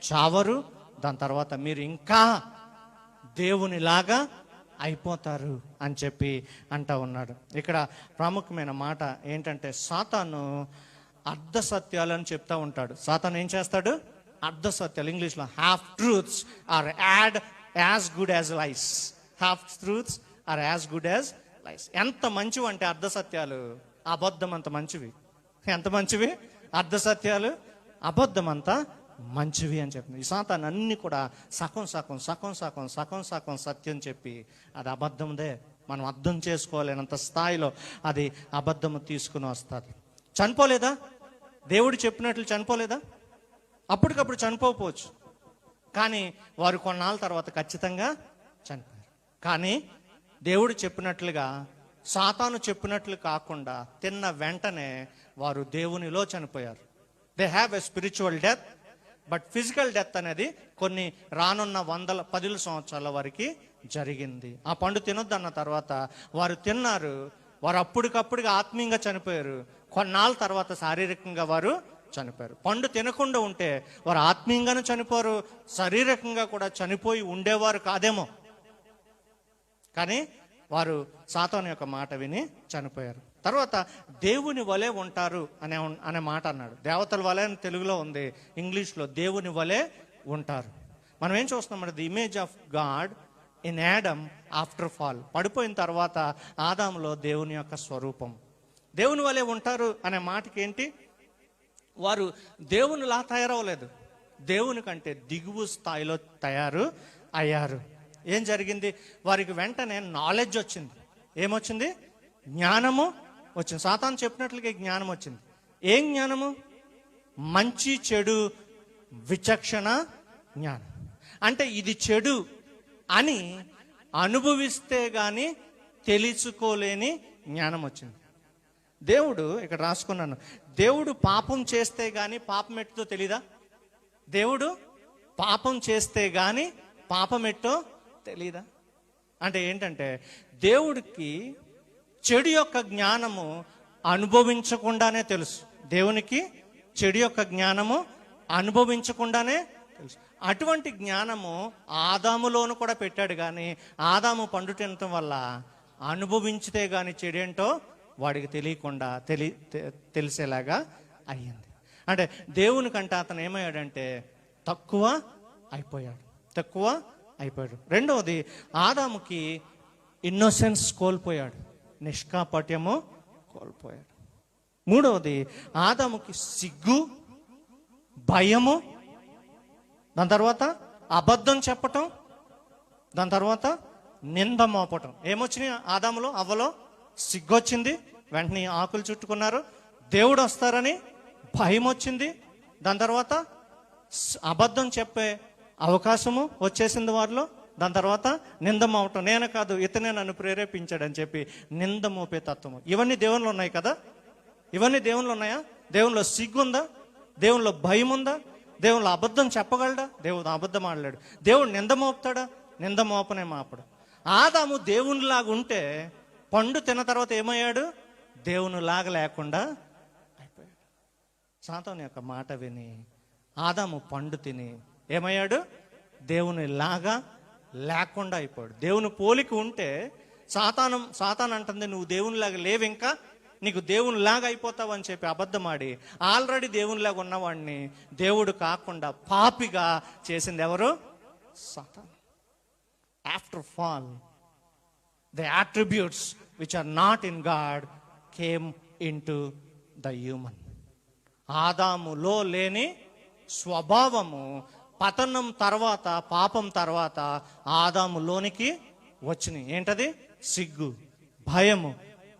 చావరు, దాని తర్వాత మీరు ఇంకా దేవునిలాగా అయిపోతారు అని చెప్పి అంటా ఉన్నాడు. ఇక్కడ ప్రాముఖ్యమైన మాట ఏంటంటే, సాతాను అర్ధ సత్యాలని చెప్తా ఉంటాడు. సాతాను ఏం చేస్తాడు? అర్ధ సత్యాలు, ఇంగ్లీష్లో half truths are as good as lies. Half truths are as good as lies. ఎంత మంచివి అంటే అర్ధ సత్యాలు, అబద్ధం అంత మంచివి. ఎంత మంచివి అర్ధ సత్యాలు, అబద్ధం అంతా మంచివి అని చెప్తుంది. ఈ సాతాను అన్ని కూడా సగం సత్యం చెప్పి అది అబద్ధందే. మనం అర్థం చేసుకోలేనంత స్థాయిలో అది అబద్ధము తీసుకుని వస్తుంది. చనిపోలేదా? దేవుడు చెప్పినట్లు చనిపోలేదా? అప్పటికప్పుడు చనిపోవచ్చు, కానీ వారు కొన్నాళ్ళ తర్వాత ఖచ్చితంగా చనిపోయారు. కానీ దేవుడు చెప్పినట్లుగా, సాతాను చెప్పినట్లు కాకుండా తిన్న వెంటనే వారు దేవునిలో చనిపోయారు. They have a spiritual death, but physical death అనేది కొన్ని రానున్న 10 సంవత్సరాల వరకు జరిగింది. ఆ పండు తినొద్దన్న తర్వాత వారు తిన్నారు, వారు అప్పటికప్పుడుగా ఆత్మీయంగా చనిపోయారు. కొన్నాళ్ళ తర్వాత శారీరకంగా వారు చనిపోయారు. పండు తినకుండా ఉంటే వారు ఆత్మీయంగానూ చనిపోరు, శారీరకంగా కూడా చనిపోయి ఉండేవారు కాదేమో. కానీ వారు సాతాను యొక్క మాట విని చనిపోయారు. తర్వాత దేవుని వలె ఉంటారు అనే మాట అన్నాడు. దేవతల వలె అని తెలుగులో ఉంది, ఇంగ్లీష్లో దేవుని వలె ఉంటారు. మనం ఏం చూస్తున్నాం? The image of God in Adam after fall. పడిపోయిన తర్వాత ఆదాములో దేవుని యొక్క స్వరూపం. దేవుని వలె ఉంటారు అనే మాటకి ఏంటి? వారు దేవునిలా తయారవలేదు, దేవుని కంటే దిగువ స్థాయిలో తయారు అయ్యారు. ఏం జరిగింది? వారికి వెంటనే నాలెడ్జ్ వచ్చింది. ఏమొచ్చింది? జ్ఞానము వచ్చింది. సాతాను చెప్పినట్లుగా జ్ఞానం వచ్చింది. ఏం జ్ఞానము? మంచి చెడు విచక్షణ జ్ఞానం. అంటే ఇది చెడు అని అనుభవిస్తే గాని తెలుసుకోలేని జ్ఞానం వచ్చింది. దేవుడు ఇక్కడ రాసుకున్నాను, దేవుడు పాపం చేస్తే గాని పాపం ఎట్టో తెలీదా? దేవుడు పాపం చేస్తే గాని పాపం ఎట్టో తెలీదా? అంటే ఏంటంటే దేవుడికి చెడు యొక్క జ్ఞానము అనుభవించకుండానే తెలుసు. దేవునికి చెడు యొక్క జ్ఞానము అనుభవించకుండానే తెలుసు. అటువంటి జ్ఞానము ఆదాములోను కూడా పెట్టాడు, కానీ ఆదాము పండు తినటం వల్ల అనుభవించితే గాని చెడేంటో వాడికి తెలియకుండా తెలిసేలాగా అయ్యింది. అంటే దేవుని కంటే అతను ఏమయ్యాడంటే తక్కువ అయిపోయాడు. రెండవది, ఆదాముకి ఇన్నోసెన్స్ కోల్పోయాడు, నిష్కాపట్యము కోల్పోయాడు. మూడవది, ఆదాముకి సిగ్గు, భయము, దాని తర్వాత అబద్ధం చెప్పటం, దాని తర్వాత నింద మోపటం. ఏమొచ్చినాయి ఆదాములో, అవ్వలో? సిగ్గొచ్చింది, వెంటనే ఆకులు చుట్టుకున్నారు. దేవుడు వస్తారని భయం వచ్చింది. దాని తర్వాత అబద్ధం చెప్పే అవకాశము వచ్చేసింది వారిలో. దాని తర్వాత నింద మోపటం, నేను కాదు ఇతనే నన్ను ప్రేరేపించాడని చెప్పి నింద మోపే తత్వము. ఇవన్నీ దేవునిలో ఉన్నాయి కదా? ఇవన్నీ దేవునిలో ఉన్నాయా? దేవునిలో సిగ్గు ఉందా? దేవునిలో భయం ఉందా? దేవునిలో అబద్ధం చెప్పగలడా? దేవుడు అబద్ధం ఆడలేడు. దేవుడు నింద మోపుతాడా? నింద మోపనే మాపడు. ఆదాము దేవునిలాగా ఉంటే పండు తిన్న తర్వాత ఏమయ్యాడు? దేవునిలాగా లేకుండా అయిపోయాడు. సాతాను యొక్క మాట విని ఆదాము పండు తిని ఏమయ్యాడు? దేవునిలాగా లేకుండా అయిపోయాడు. దేవుని పోలిక ఉంటే సాతాను అంటుంది, నువ్వు దేవునిలాగా లేవు, ఇంకా నీకు దేవునిలాగా అయిపోతావు అని చెప్పి అబద్ధమాడి ఆల్రెడీ దేవునిలాగా ఉన్నవాడిని దేవుడు కాకుండా పాపిగా చేసింది ఎవరు? సాతాను. After fall the attributes which are not in God came into the human. ఆదాములో లేని స్వభావము పతనం తర్వాత, పాపం తర్వాత ఆదాములోనికి వచ్చినాయి. ఏంటది? సిగ్గు, భయము,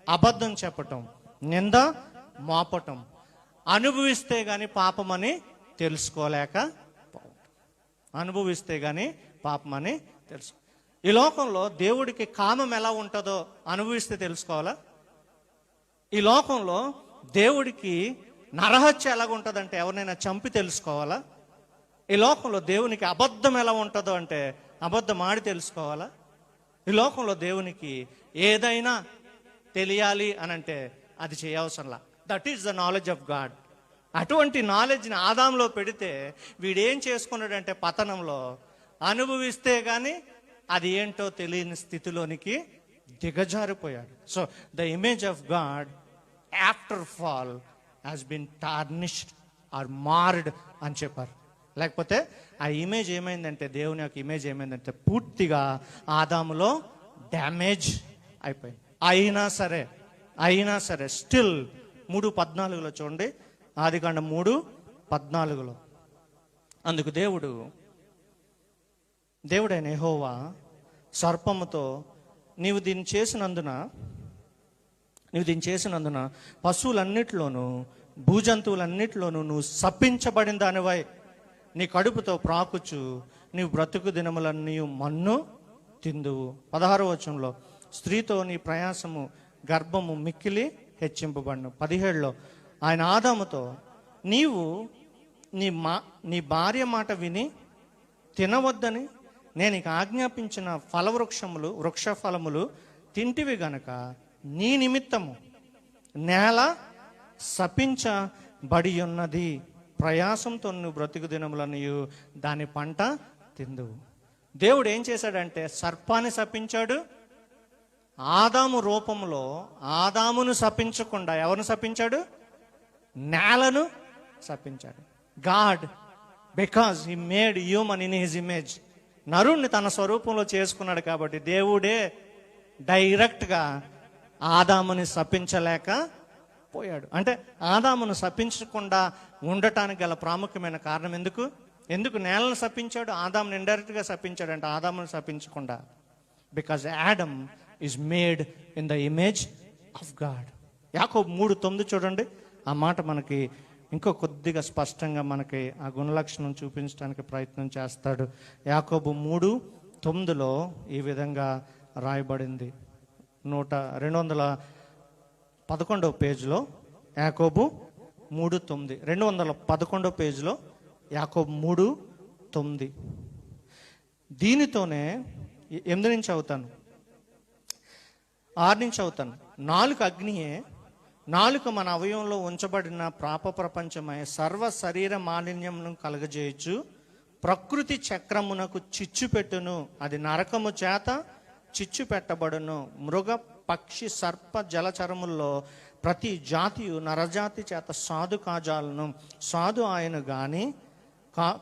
అబద్ధం చెప్పటం, నింద మోపటం, అనుభవిస్తే గాని పాపమని తెలుసుకోలేక, అనుభవిస్తే గాని పాపమని తెలుసు. ఈ లోకంలో దేవుడికి కామం ఎలా ఉంటుందో అనుభవిస్తే తెలుసుకోవాలా? ఈ లోకంలో దేవుడికి నరహత్య ఎలాగ ఉంటుందంటే ఎవరినైనా చంపి తెలుసుకోవాలా? ఈ లోకంలో దేవునికి అబద్ధం ఎలా ఉంటుందో అంటే అబద్ధం ఆడి తెలుసుకోవాలా? ఈ లోకంలో దేవునికి ఏదైనా తెలియాలి అని అంటే అది చేయవసరంలా. That is the knowledge of God. అటువంటి నాలెడ్జ్ని ఆదాంలో పెడితే వీడేం చేసుకున్నాడంటే పతనంలో అనుభవిస్తే కానీ అది ఏంటో తెలియని స్థితిలోనికి దిగజారిపోయాడు. So the image of God after fall has been tarnished or marred అని చెప్పారు. లేకపోతే ఆ ఇమేజ్ ఏమైందంటే, దేవుని యొక్క ఇమేజ్ ఏమైందంటే పూర్తిగా ఆదాములో డ్యామేజ్ అయిపోయింది. అయినా సరే స్టిల్ 3:14 చూడండి, ఆదికాండం 3:14. అందుకు దేవుడైన యెహోవా సర్పముతో, నీవు దీన్ని చేసినందున పశువులన్నిటిలోనూ భూజంతువులన్నిటిలోనూ నువ్వు శపించబడిన దానివై నీ కడుపుతో ప్రాకుచు నీవు బ్రతుకు దినములన్నీ మన్ను తిందువు. 16వ వచనంలో, స్త్రీతో నీ ప్రయాసము గర్భము మిక్కిలి హెచ్చింపబడును. 17లో ఆయన ఆదాముతో, నీవు నీ భార్య మాట విని తినవద్దని నేను ఇక ఆజ్ఞాపించిన వృక్ష ఫలములు తింటివి గనక నీ నిమిత్తము నేల శపించబడి ఉన్నది, ప్రయాసంతో నువ్వు బ్రతుకు దినములన్నీ దాని పంట తిందువు. దేవుడు ఏం చేశాడంటే సర్పాన్ని శపించాడు. ఆదాము రూపంలో ఆదామును శపించకుండా ఎవరిని శపించాడు? నేలను శపించాడు. God, because he made human in his image, నరుణ్ణి తన స్వరూపంలో చేసుకున్నాడు కాబట్టి దేవుడే డైరెక్ట్గా ఆదాముని శపించలేకపోయాడు. అంటే ఆదామును శపించకుండా ఉండటానికి గల ప్రాముఖ్యమైన కారణం ఎందుకు నేలను శపించాడు? ఆదాముని ఇండైరెక్ట్గా శపించాడు అంటే ఆదామును శపించకుండా. Because Adam is made in the image of God. యాకోబు 3:9 చూడండి, ఆ మాట మనకి ఇంకో కొద్దిగా స్పష్టంగా మనకి ఆ గుణలక్షణం చూపించడానికి ప్రయత్నం చేస్తాడు. యాకోబు 9లో ఈ విధంగా రాయబడింది. 211 పేజీలో యాకోబు 3:9. 211 పేజీలో యాకోబు 3:9. దీనితోనే 8 నుంచి అవుతాను, 6 నుంచి అవుతాను. నాలుక అగ్నియే, నాలుక మన అవయవంలో ఉంచబడిన పాప ప్రపంచమై సర్వ శరీర మాలిన్యమును కలగజేయచ్చు, ప్రకృతి చక్రమునకు చిచ్చు పెట్టును, అది నరకము చేత చిచ్చు పెట్టబడును. మృగ పక్షి సర్ప జలచరముల్లో ప్రతి జాతియు నరజాతి చేత సాధు కాజాలను సాధు ఆయన గాని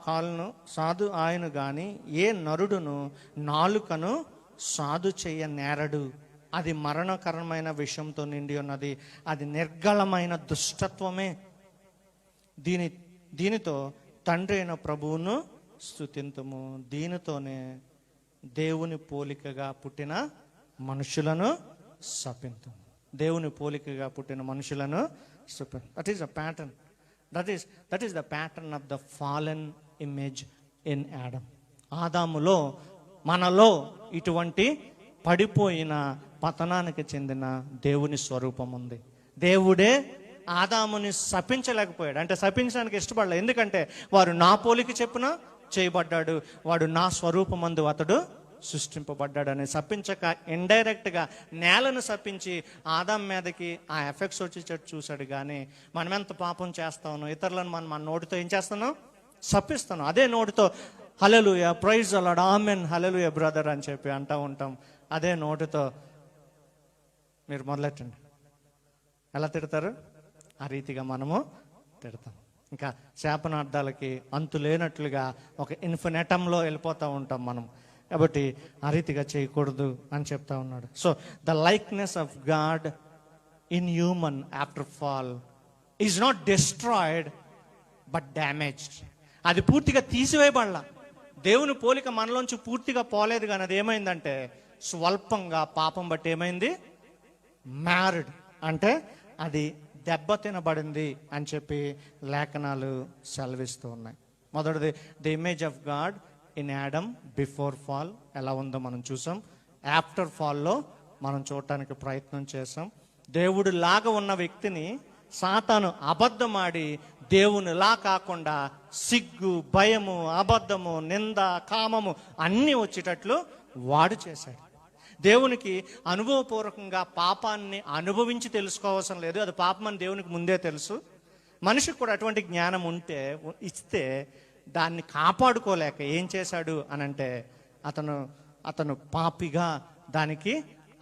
కాలును సాధు ఆయన గాని ఏ నరుడును నాలుకను సాధు చెయ్య నేరడు. అది మరణకరమైన విషయంతో నిండి ఉన్నది, అది నిర్గళమైన దుష్టత్వమే. దీనితో తండ్రి అయిన ప్రభువును స్తుతింతుము. దీనితోనే దేవుని పోలికగా పుట్టిన మనుషులను శపింతుము. దేవుని పోలికగా పుట్టిన మనుషులను శపించు. That is the pattern. That is the pattern of the fallen image in Adam. ఆదాములో, మనలో ఇటువంటి పడిపోయిన పతనానికి చెందిన దేవుని స్వరూపం ఉంది. దేవుడే ఆదాముని శపించలేకపోయాడు, అంటే శపించడానికి ఇష్టపడలేదు. ఎందుకంటే వారు నా పోలిక చెప్పున చేయబడ్డాడు, వాడు నా స్వరూపమందు అతడు సృష్టింపబడ్డాడు అని శపించక ఇండైరెక్ట్గా నేలను శపించి ఆదాం మీదకి ఆ ఎఫెక్ట్స్ వచ్చేటట్టు చూశాడు. కానీ మనం ఎంత పాపం చేస్తామో ఇతరులను మన నోటితో ఏం చేస్తున్నాం? శపిస్తాను. అదే నోటితో hallelujah, praise the Lord, amen, hallelujah brother అని చెప్పి అంటూ ఉంటాం. అదే నోటితో మీరు మొదలెట్టండి. ఎలా తిడతారు? ఆ రీతిగా మనము తిడతాం. ఇంకా శాపనార్థాలకి అంతు లేనట్లుగా ఒక ఇన్ఫినిటంలో వెళ్ళిపోతూ ఉంటాం మనం. కాబట్టి ఆ రీతిగా చేయకూడదు అని చెప్తా ఉన్నాడు. So the likeness of God in human after fall is not destroyed but damaged. అది పూర్తిగా తీసివేయబడలా. దేవుని పోలిక మనలోంచి పూర్తిగా పోలేదు, కానీ అది ఏమైందంటే స్వల్పంగా పాపం బట్టి ఏమైంది? మ్యారిడ్, అంటే అది దెబ్బతినబడింది అని చెప్పి లేఖనాలు సెలవిస్తూ ఉన్నాయి. మొదటిది the image of God in Adam before fall ఎలా ఉందో మనం చూసాం. ఆఫ్టర్ ఫాల్లో మనం చూడటానికి ప్రయత్నం చేసాం. దేవుడు లాగా ఉన్న వ్యక్తిని సాతాను అబద్ధమాడి దేవునిలా కాకుండా సిగ్గు, భయము, అబద్ధము, నింద, కామము అన్నీ వచ్చేటట్లు వాడు చేశాడు. దేవునికి అనుభవపూర్వకంగా పాపాన్ని అనుభవించి తెలుసుకోవాల్సిన లేదు, అది పాపం అని దేవునికి ముందే తెలుసు. మనిషికి కూడా అటువంటి జ్ఞానం ఇస్తే దాన్ని కాపాడుకోలేక ఏం చేశాడు అనంటే అతను పాపిగా దానికి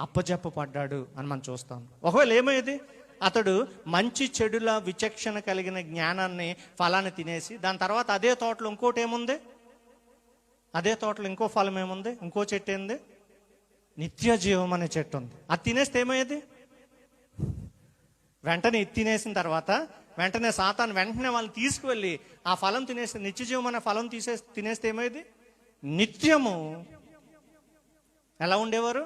అప్పజెప్పబడ్డాడు అని మనం చూస్తాం. ఒకవేళ ఏమయ్యేది? అతడు మంచి చెడుల విచక్షణ కలిగిన జ్ఞానాన్ని ఫలాన్ని తినేసి దాని తర్వాత అదే తోటలో ఇంకోటి ఏముంది? అదే తోటలో ఇంకో ఫలం ఏముంది? ఇంకో చెట్టు ఏంది? నిత్య జీవం అనే చెట్టు ఉంది. అది తినేస్తే ఏమయ్యేది? వెంటనే ఇది తినేసిన తర్వాత వెంటనే సాతాను వెంటనే వాళ్ళని తీసుకువెళ్ళి ఆ ఫలం తినేస్తే, నిత్య జీవం అనే ఫలం తినేస్తే ఏమయ్యేది? నిత్యము ఎలా ఉండేవారు?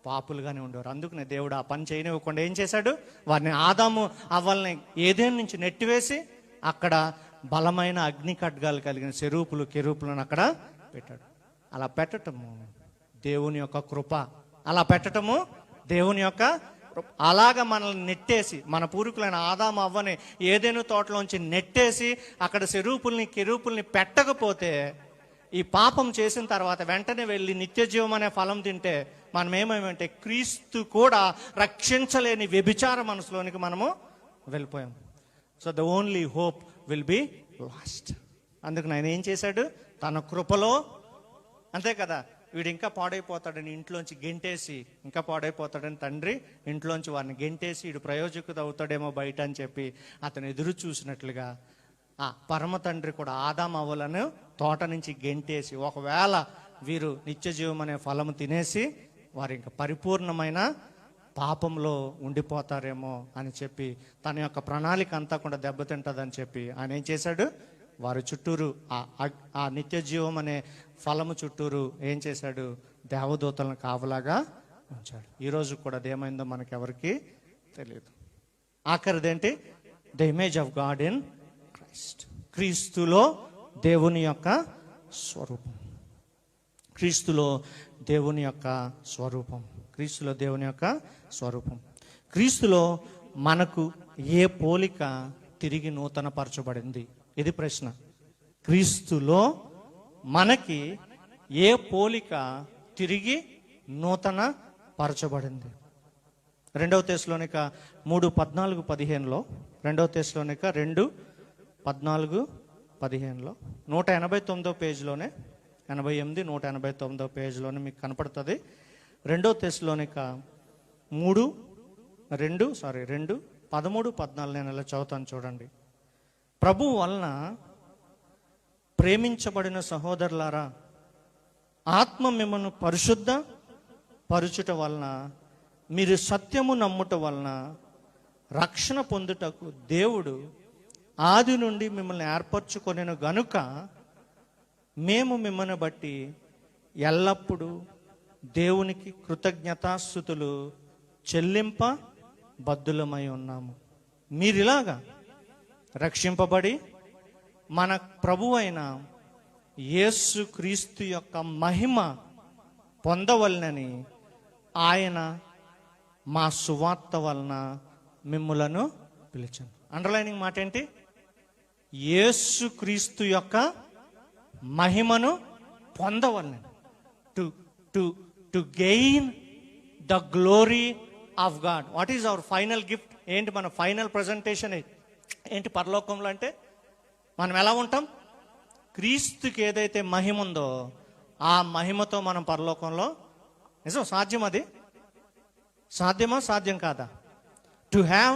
పాపులుగానే ఉండేవారు. అందుకనే దేవుడు ఆ పని చేయనివ్వకుండా ఏం చేశాడు? వారిని, ఆదాము అవ్వల్ని ఏదేని నుంచి నెట్టివేసి అక్కడ బలమైన అగ్ని ఖడ్గాలు కలిగిన కెరూపులను అక్కడ పెట్టాడు. అలా పెట్టటము దేవుని యొక్క కృప. అలా పెట్టటము దేవుని యొక్క అలాగ మనల్ని నెట్టేసి, మన పూర్వీకులైన ఆదాము అవ్వని ఏదేను తోటలోంచి నెట్టేసి అక్కడ కెరూపుల్ని పెట్టకపోతే, ఈ పాపం చేసిన తర్వాత వెంటనే వెళ్ళి నిత్య జీవం అనే ఫలం తింటే మనం ఏమేమంటే క్రీస్తు కూడా రక్షించలేని వ్యభిచార మనసులోనికి మనము వెళ్ళిపోయాం. So the only hope will be last. అందుకు ఆయన ఏం చేశాడు? తన కృపలో, అంతే కదా, వీడు ఇంకా పాడైపోతాడని ఇంట్లోంచి గెంటేసి, ఇంకా పాడైపోతాడని తండ్రి ఇంట్లోంచి వారిని గెంటేసి వీడు ప్రయోజకుడు అవుతాడేమో బయట అని చెప్పి అతను ఎదురు చూసినట్లుగా ఆ పరమ తండ్రి కూడా ఆదాము అవ్వలను తోట నుంచి గెంటేసి, ఒకవేళ వీరు నిత్య జీవం అనే ఫలము తినేసి వారు ఇంకా పరిపూర్ణమైన పాపంలో ఉండిపోతారేమో అని చెప్పి తన యొక్క ప్రణాళిక అంతా కూడా దెబ్బతింటుందని చెప్పి ఆయన ఏం చేశాడు? వారి చుట్టూరు ఆ నిత్య జీవం అనే ఫలము చుట్టూరు ఏం చేశాడు? దేవదూతలను కావలాగా ఉంచాడు. ఈరోజు కూడా అదేమైందో మనకి ఎవరికి తెలియదు. ఆఖరిదేంటి? The image of God in Christ. క్రీస్తులో దేవుని యొక్క స్వరూపం. క్రీస్తులో దేవుని యొక్క స్వరూపం. క్రీస్తులో దేవుని యొక్క స్వరూపం. క్రీస్తులో మనకు ఏ పోలిక తిరిగి నూతనపరచబడింది? ఇది ప్రశ్న. క్రీస్తులో మనకి ఏ పోలిక తిరిగి నూతన పరచబడింది? 2 తెస్సలోనిక 3:14-15లో, 2 తెస్సలోనిక 2:14-15లో, 189వ పేజీలోనే, 88, 189వ పేజీలోనే మీకు కనపడుతుంది. 2 తెస్సలోనిక 2:13-14 నేను ఇలా చదువుతాను చూడండి. ప్రభువు వలన ప్రేమించబడిన సహోదరులారా, ఆత్మ మిమ్మల్ని పరిశుద్ధ పరుచుట వలన మీరు సత్యము నమ్ముట వలన రక్షణ పొందుటకు దేవుడు ఆది నుండి మిమ్మల్ని ఏర్పరచుకొనెను గనుక మేము మిమ్మల్ని బట్టి ఎల్లప్పుడూ దేవునికి కృతజ్ఞతాస్తుతులు చెల్లింప బద్దులమై ఉన్నాము. మీరిలాగా రక్షింపబడి మన ప్రభువైన యేసు క్రీస్తు యొక్క మహిమ పొందవలనని ఆయన మా సువార్త వలన మిమ్ములను పిలిచాను. అండర్లైనింగ్ మాట ఏంటి? యేసు క్రీస్తు యొక్క మహిమను పొందవలనని, to gain the glory of God. What is our final gift? ఏంటి మన ఫైనల్ ప్రజెంటేషన్ ఏంటి పరలోకంలో అంటే? మనం ఎలా ఉంటాం? క్రీస్తుకి ఏదైతే మహిమ ఉందో ఆ మహిమతో మనం పరలోకంలో. నిజం, సాధ్యం అది? సాధ్యమా? సాధ్యం కాదా? To have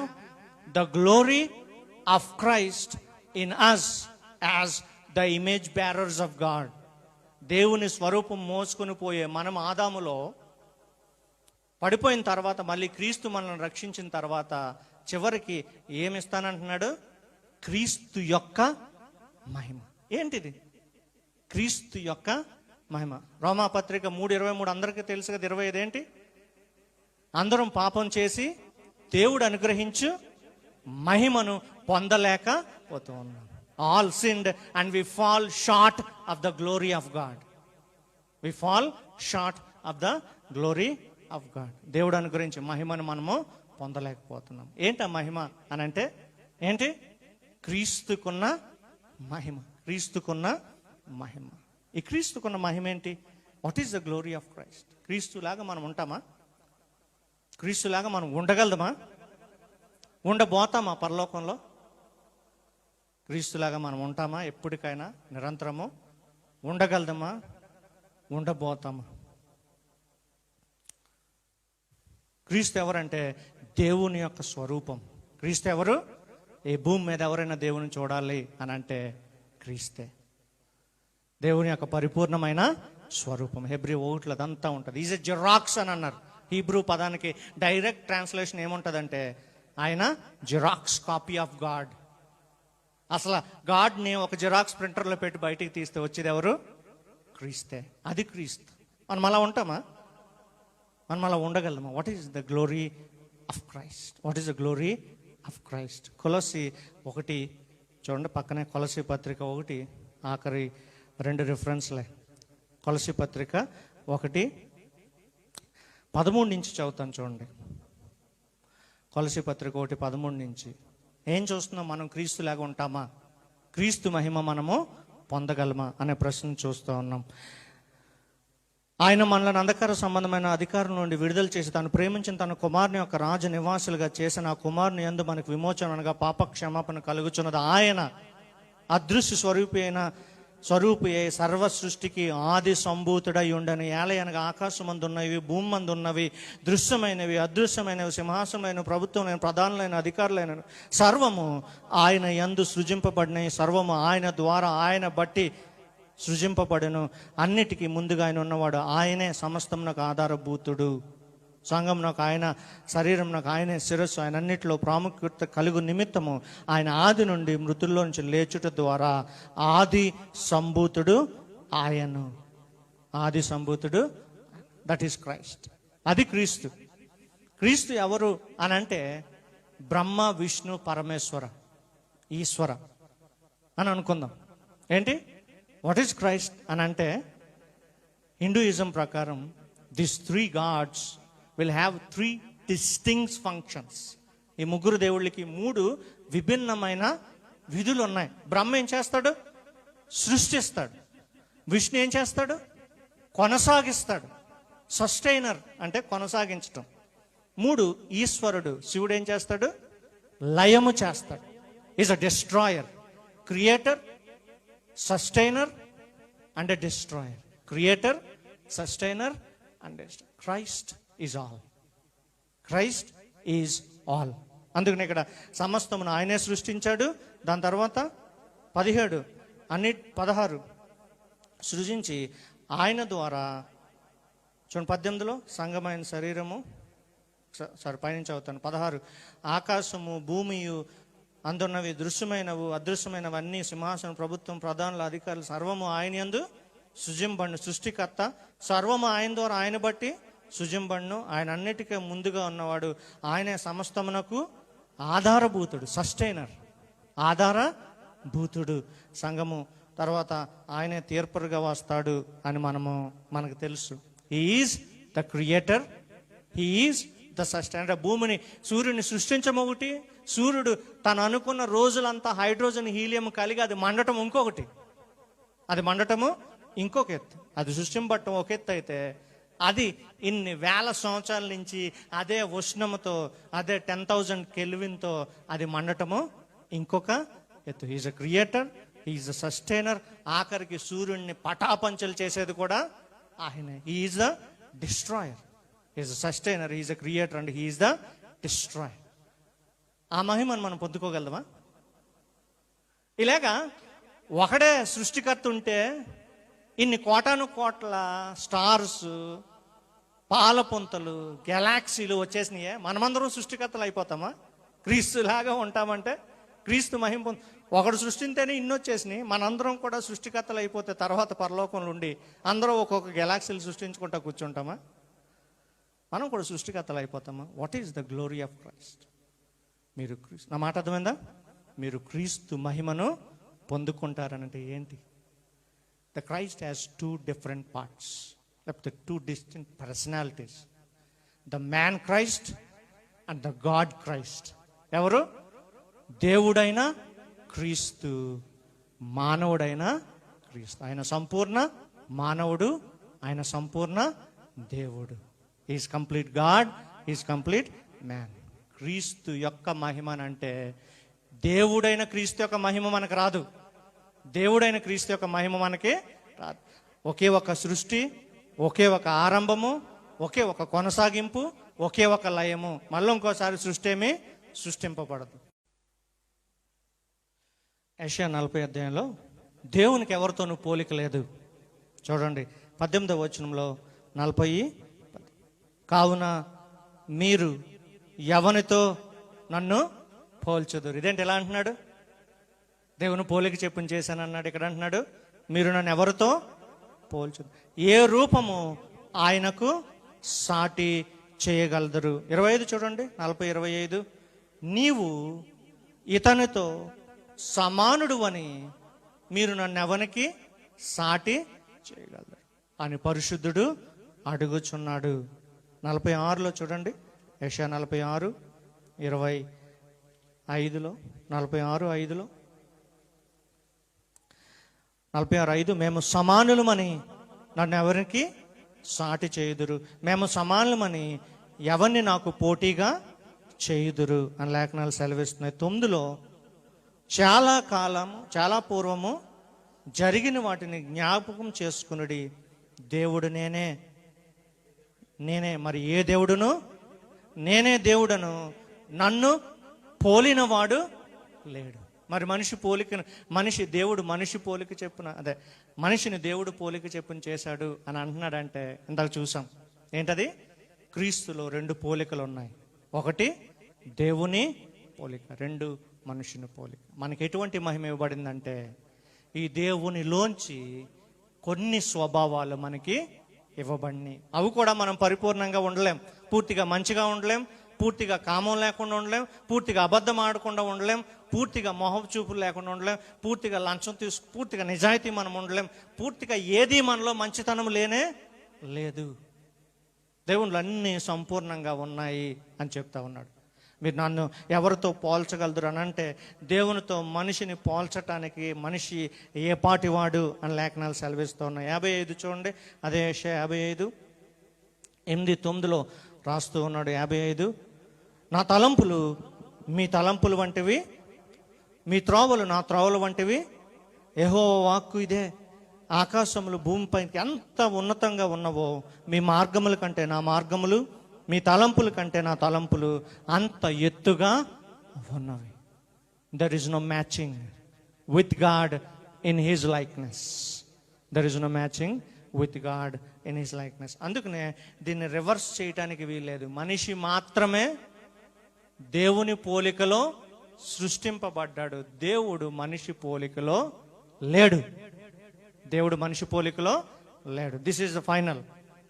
the glory of Christ in us as the image bearers of God. దేవుని స్వరూపం మోసుకొని పోయే మనం ఆదాములో పడిపోయిన తర్వాత మళ్ళీ క్రీస్తు మనల్ని రక్షించిన తర్వాత చివరికి ఏమిస్తానంటున్నాడు? క్రీస్తు యొక్క మహిమ. ఏంటిది? క్రీస్తు యొక్క మహిమ. రోమాపత్రిక 3:23 అందరికీ తెలుసు కదా. 25 ఏంటి? అందరం పాపం చేసి దేవుడు అనుగ్రహించు మహిమను పొందలేకపోతూ ఉన్నాం. All sinned and we fall short of the glory of God. We fall short of the glory of God. దేవుడు అనుగ్రహించి మహిమను మనము పొందలేకపోతున్నాం. ఏంటి ఆ మహిమ అని అంటే ఏంటి? క్రీస్తుకున్న మహిమ. క్రీస్తుకున్న మహిమ. ఈ క్రీస్తుకున్న మహిమ ఏంటి? What is the glory of Christ? క్రీస్తులాగా మనం ఉంటామా? క్రీస్తులాగా మనం ఉండగలదమా? ఉండబోతామా పరలోకంలో? క్రీస్తులాగా మనం ఉంటామా? ఎప్పటికైనా నిరంతరము ఉండగలదమా? ఉండబోతామా? క్రీస్తు ఎవరంటే దేవుని యొక్క స్వరూపం. క్రీస్తు ఎవరు? ఈ భూమి మీద ఎవరైనా దేవుని చూడాలి అని అంటే క్రీస్తే. దేవుని యొక్క పరిపూర్ణమైన స్వరూపం. హెబ్రీ 1లో అదంతా ఉంటుంది. ఈజ్ ఎ జిరాక్స్ అని అన్నారు. హీబ్రూ పదానికి డైరెక్ట్ ట్రాన్స్లేషన్ ఏముంటుందంటే ఆయన జిరాక్స్ కాపీ ఆఫ్ గాడ్. అసలు గాడ్ని ఒక జిరాక్స్ ప్రింటర్లో పెట్టి బయటికి తీస్తే వచ్చేది ఎవరు? క్రీస్తే. అది క్రీస్తు. మనం అలా ఉంటామా? మనం అలా ఉండగలమా? What is the glory of Christ? What is the glory of Christ? కొలస్సీ 1 చూడండి, పక్కనే కొలస్సీ పత్రిక 1 ఆఖరి 2 రిఫరెన్స్లే. కొలస్సీ పత్రిక 1:13 నుంచి చదువుతాను చూడండి. కొలస్సీ పత్రిక 1:13 నుంచి ఏం చూస్తున్నాం? మనం క్రీస్తులాగా ఉంటామా? క్రీస్తు మహిమ మనము పొందగలమా అనే ప్రశ్న చూస్తూ ఉన్నాం. ఆయన మనల్ని అంధకార సంబంధమైన అధికారం నుండి విడుదల చేసి తాను ప్రేమించిన తన కుమారుని యొక్క రాజ నివాసులుగా చేసిన ఆ కుమారుని యందు మనకు విమోచన అనగా పాప క్షమాపణ కలుగుచున్నది. ఆయన అదృశ్య స్వరూపి అయి సర్వ సృష్టికి ఆది సంభూతుడై ఉండని. ఏలయనగా ఆకాశమందు ఉన్నవి, భూమి మందు ఉన్నవి, దృశ్యమైనవి అదృశ్యమైనవి, సింహాసనమైన ప్రభుత్వమైన ప్రధానులైన అధికారులైన సర్వము ఆయన యందు సృజింపబడినవి. సర్వము ఆయన ద్వారా ఆయన బట్టి సృజింపబడను. అన్నిటికీ ముందుగా ఆయన ఉన్నవాడు. ఆయనే సమస్తమునకు ఆధారభూతుడు. సంఘమునకు ఆయన, శరీరమునకు ఆయనే శిరస్సు. ఆయన అన్నిటిలో ప్రాముఖ్యత కలుగు నిమిత్తము ఆయన ఆది నుండి మృతుల్లో నుంచి లేచుట ద్వారా ఆది సంభూతుడు ఆయను. ఆది సంభూతుడు, దట్ ఈస్ క్రైస్ట్. అది క్రీస్తు. క్రీస్తు ఎవరు అని అంటే బ్రహ్మ విష్ణు పరమేశ్వర ఈశ్వర అని అనుకుందాం. ఏంటి? వాట్ ఈస్ క్రైస్ట్ అని అంటే హిందూయిజం ప్రకారం this 3 gods will have 3 distinct functions. ఈ ముగ్గురు దేవుళ్ళకి 3 విభిన్నమైన విధులు ఉన్నాయి. బ్రహ్మ ఏం చేస్తాడు? సృష్టిస్తాడు. విష్ణు ఏం చేస్తాడు? కొనసాగిస్తాడు. సస్టైనర్ అంటే కొనసాగించటం. 3 ఈశ్వరుడు శివుడు ఏం చేస్తాడు? లయము చేస్తాడు. Is a destroyer. Creator, sustainer and a destroyer. Creator, sustainer and destroyer. Christ is all. Christ is all. అందుకని ఇక్కడ సమస్తమును ఆయనే సృష్టించాడు. దాని తర్వాత 17 16 సృజించి ఆయన ద్వారా చూడండి 18లో సంఘమైన శరీరము, సారీ పైనుంచి అవుతాను 16, ఆకాశము భూమియు అందున్నవి దృశ్యమైనవు అదృశ్యమైనవన్నీ సింహాసనం ప్రభుత్వం ప్రధానుల అధికారులు సర్వము ఆయన యందు సృజింబడిన. సృష్టికర్త సర్వము ఆయన ద్వారా ఆయన బట్టి సృజింబడిను. ఆయన అన్నిటికీ ముందుగా ఉన్నవాడు. ఆయనే సమస్తమునకు ఆధారభూతుడు. సస్టైనర్, ఆధారభూతుడు. సంఘము తర్వాత ఆయనే తీర్పరుగా వస్తాడు అని మనకు తెలుసు. He is the creator, he is the sustainer. భూమిని సూర్యుని సృష్టించమొకటి, సూర్యుడు తను అనుకున్న రోజులంతా హైడ్రోజన్ హీలియం కలిగి అది మండటం ఇంకొకటి. అది మండటము ఇంకొక ఎత్తు. అది సృష్టింపట్టం ఒక ఎత్తు అయితే అది ఇన్ని వేల సంవత్సరాల నుంచి అదే ఉష్ణముతో అదే 10,000 కెల్విన్తో అది మండటము ఇంకొక ఎత్తు. Is a creator, is a sustainer. ఆఖరికి సూర్యుడిని పటాపంచలు చేసేది కూడా ఆయనే. Is the destroyer. Is a sustainer, is a creator and is the destroyer. ఆ మహిమను మనం పొందుకోగలమా? ఇలాగా ఒకడే సృష్టికర్త ఉంటే ఇన్ని కోటాను కోట్ల స్టార్స్, పాలపుంతలు, గెలాక్సీలు వచ్చేసినాయే. మనమందరం సృష్టికర్తలు అయిపోతామా? క్రీస్తులాగా ఉంటామంటే క్రీస్తు మహిమ ఒకడు సృష్టింటేనే ఇన్ని వచ్చేసినాయి. మనందరం కూడా సృష్టికర్తలు అయిపోతే తర్వాత పరలోకంలో ఉండి అందరూ ఒక్కొక్క గెలాక్సీలు సృష్టించుకుంటా కూర్చుంటామా? మనం కూడా సృష్టికర్తలు అయిపోతామా? What is the glory of Christ? మీరు క్రీస్తు, నా మాట అర్థమైందా? మీరు క్రీస్తు మహిమను పొందుకుంటారనంటే ఏంటి? The Christ has 2 different parts, లేకపోతే 2 distinct personalities. The man Christ and the God Christ. ఎవరు? దేవుడైన క్రీస్తు, మానవుడైన క్రీస్తు. ఆయన సంపూర్ణ మానవుడు, ఆయన సంపూర్ణ దేవుడు. Is complete God, is complete man. క్రీస్తు యొక్క మహిమనంటే దేవుడైన క్రీస్తు యొక్క మహిమ మనకు రాదు. దేవుడైన క్రీస్తు యొక్క మహిమ మనకి రాదు. ఒకే ఒక సృష్టి, ఒకే ఒక ఆరంభము, ఒకే ఒక కొనసాగింపు, ఒకే ఒక లయము. మళ్ళీ ఇంకోసారి సృష్టి ఏమీ సృష్టింపబడదు. యెషయా 40 అధ్యాయంలో దేవునికి ఎవరితోనూ పోలిక లేదు. చూడండి 18వ వచనంలో 40, కావున మీరు ఎవనితో నన్ను పోల్చుదురు. ఇదేంటి ఎలా అంటున్నాడు? దేవుని పోలిక చెప్పుని చేశాను అన్నాడు. ఇక్కడ అంటున్నాడు మీరు నన్ను ఎవరితో పోల్చుదు. ఏ రూపము ఆయనకు సాటి చేయగలరు? 25 చూడండి, 40, 25. నీవు ఇతనితో సమానుడు అని మీరు నన్ను ఎవరికి సాటి చేయగలరు అని పరిశుద్ధుడు అడుగుచున్నాడు. 46లో చూడండి, యెషయా 46, 25లో 46:5లో 46:5 మేము సమానులమని నన్ను ఎవరికి సాటి చేయుదురు, మేము సమానులమని ఎవరిని నాకు పోటీగా చేయుదురు అని లేఖనాలు సెలవిస్తున్నాయి. 9లో చాలా కాలము, చాలా పూర్వము జరిగిన వాటిని జ్ఞాపకం చేసుకునుడి. దేవుడు నేనే, మరి ఏ దేవుడును? నేనే దేవుడను, నన్ను పోలినవాడు లేడు. మరి దేవుడు మనిషి పోలిక చెప్పున, అదే మనిషిని దేవుడు పోలిక చెప్పున చేశాడు అని అంటున్నాడంటే ఇందాక చూసాం. ఏంటది? క్రీస్తులో 2 పోలికలు ఉన్నాయి. ఒకటి దేవుని పోలిక, 2 మనుషుని పోలిక. మనకి ఎటువంటి మహిమ ఇవ్వబడిందంటే ఈ దేవునిలోంచి కొన్ని స్వభావాలు మనకి ఇవ్వబడినాయి. అవి కూడా మనం పరిపూర్ణంగా ఉండలేం. పూర్తిగా మంచిగా ఉండలేం, పూర్తిగా కామం లేకుండా ఉండలేం, పూర్తిగా అబద్ధం ఆడకుండా ఉండలేం, పూర్తిగా మొహం చూపులు లేకుండా ఉండలేం, పూర్తిగా లంచం పూర్తిగా నిజాయితీ మనం ఉండలేం, పూర్తిగా ఏది మనలో మంచితనం లేనే లేదు. దేవుళ్ళు అన్నీ సంపూర్ణంగా ఉన్నాయి అని చెప్తా ఉన్నాడు. మీరు నన్ను ఎవరితో పోల్చగలరు అని అంటే, దేవునితో మనిషిని పోల్చటానికి మనిషి ఏ పాటివాడు అని లేఖనాలు సెలవిస్తూ ఉన్నాయి. 55 చూడండి, అదే 55 8-9 రాస్తూ ఉన్నాడు. 55, నా తలంపులు మీ తలంపులు వంటివి, మీ త్రోవలు నా త్రోవలు వంటివి. యెహోవా వాక్కు ఇదే, ఆకాశములు భూమిపైకి ఎంత ఉన్నతంగా ఉన్నవో మీ మార్గముల కంటే నా మార్గములు, మీ తలంపుల కంటే నా తలంపులు అంత ఎత్తుగా ఉన్నవి. There is no matching with God in his likeness. There is no matching with God in his likeness. అందుకనే దీన్ని రివర్స్ చేయటానికి వీల్లేదు. మనిషి మాత్రమే దేవుని పోలికలో సృష్టింపబడ్డాడు. దేవుడు మనిషి పోలికలో లేడు. దేవుడు మనిషి పోలికలో లేడు. This is the final.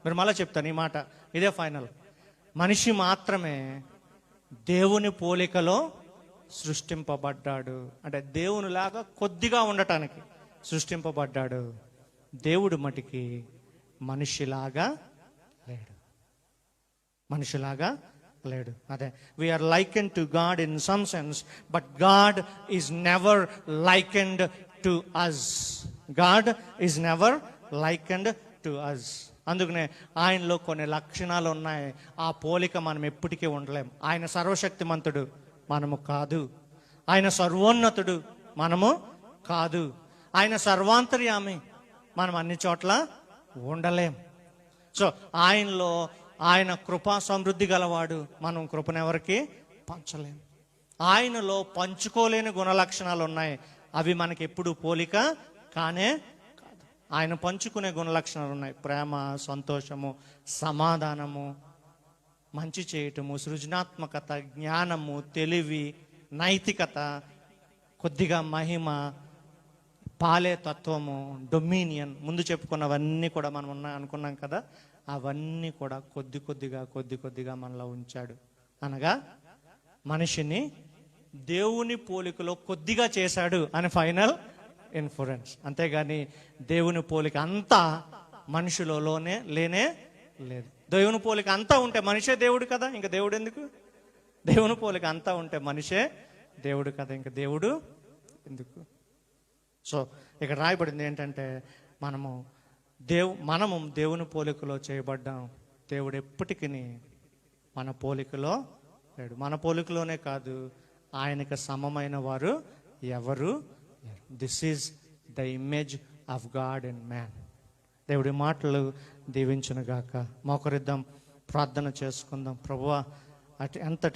మీరు మళ్ళీ చెప్తాను ఈ మాట, ఇదే ఫైనల్. మనిషి మాత్రమే దేవుని పోలికలో సృష్టింపబడ్డాడు. అంటే దేవునిలాగా కొద్దిగా ఉండటానికి సృష్టింపబడ్డాడు. దేవుడు మటికి మనిషిలాగా లేడు. మనిషిలాగా లేడు. అదే, we are likened to God in some sense, but God is never likened to us. God is never likened to us. అందుకనే ఆయనలో కొన్ని లక్షణాలు ఉన్నాయి. ఆ పోలిక మనం ఎప్పటికీ ఉండలేం. ఆయన సర్వశక్తిమంతుడు, మనము కాదు. ఆయన సర్వోన్నతుడు, మనము కాదు. ఆయన సర్వాంతర్యామి, మనం అన్ని చోట్ల ఉండలేం. సో ఆయనలో ఆయన కృపా సమృద్ధి గలవాడు, మనం కృపనెవరికి పంచలేం. ఆయనలో పంచుకోలేని గుణలక్షణాలు ఉన్నాయి, అవి మనకి ఎప్పుడు పోలిక కానే కాదు. ఆయన పంచుకునే గుణలక్షణాలు ఉన్నాయి. ప్రేమ, సంతోషము, సమాధానము, మంచి చేయటము, సృజనాత్మకత, జ్ఞానము, తెలివి, నైతికత, కొద్దిగా మహిమ, పాలే తత్వము, డొమినియన్. ముందు చెప్పుకున్నవన్నీ కూడా మనం అనుకున్నాం కదా, అవన్నీ కూడా కొద్ది కొద్దిగా మనలో ఉంచాడు. అనగా మనిషిని దేవుని పోలికలో కొద్దిగా చేశాడు అని ఫైనల్ ఇన్ఫరెన్స్. అంతేగాని దేవుని పోలిక అంతా మనిషిలోనే లేనే లేదు. దేవుని పోలిక అంతా ఉంటే మనిషే దేవుడు కదా, ఇంకా దేవుడు ఎందుకు? దేవుని పోలిక అంతా ఉంటే మనిషే దేవుడు కదా, ఇంకా దేవుడు ఎందుకు? సో ఇక్కడ రాయబడింది ఏంటంటే, మనము దేవుని పోలికలో చేయబడ్డాం. దేవుడు ఎప్పటికీ మన పోలికలో లేడు. మన పోలికలోనే కాదు, ఆయనకు సమమైన వారు ఎవరు లేరు. This is the image of God and man. దేవుడి మాటలు దీవించునుగాక. మోకరిద్దాం, ప్రార్థన చేసుకుందాం. ప్రభువా, ఎంతటి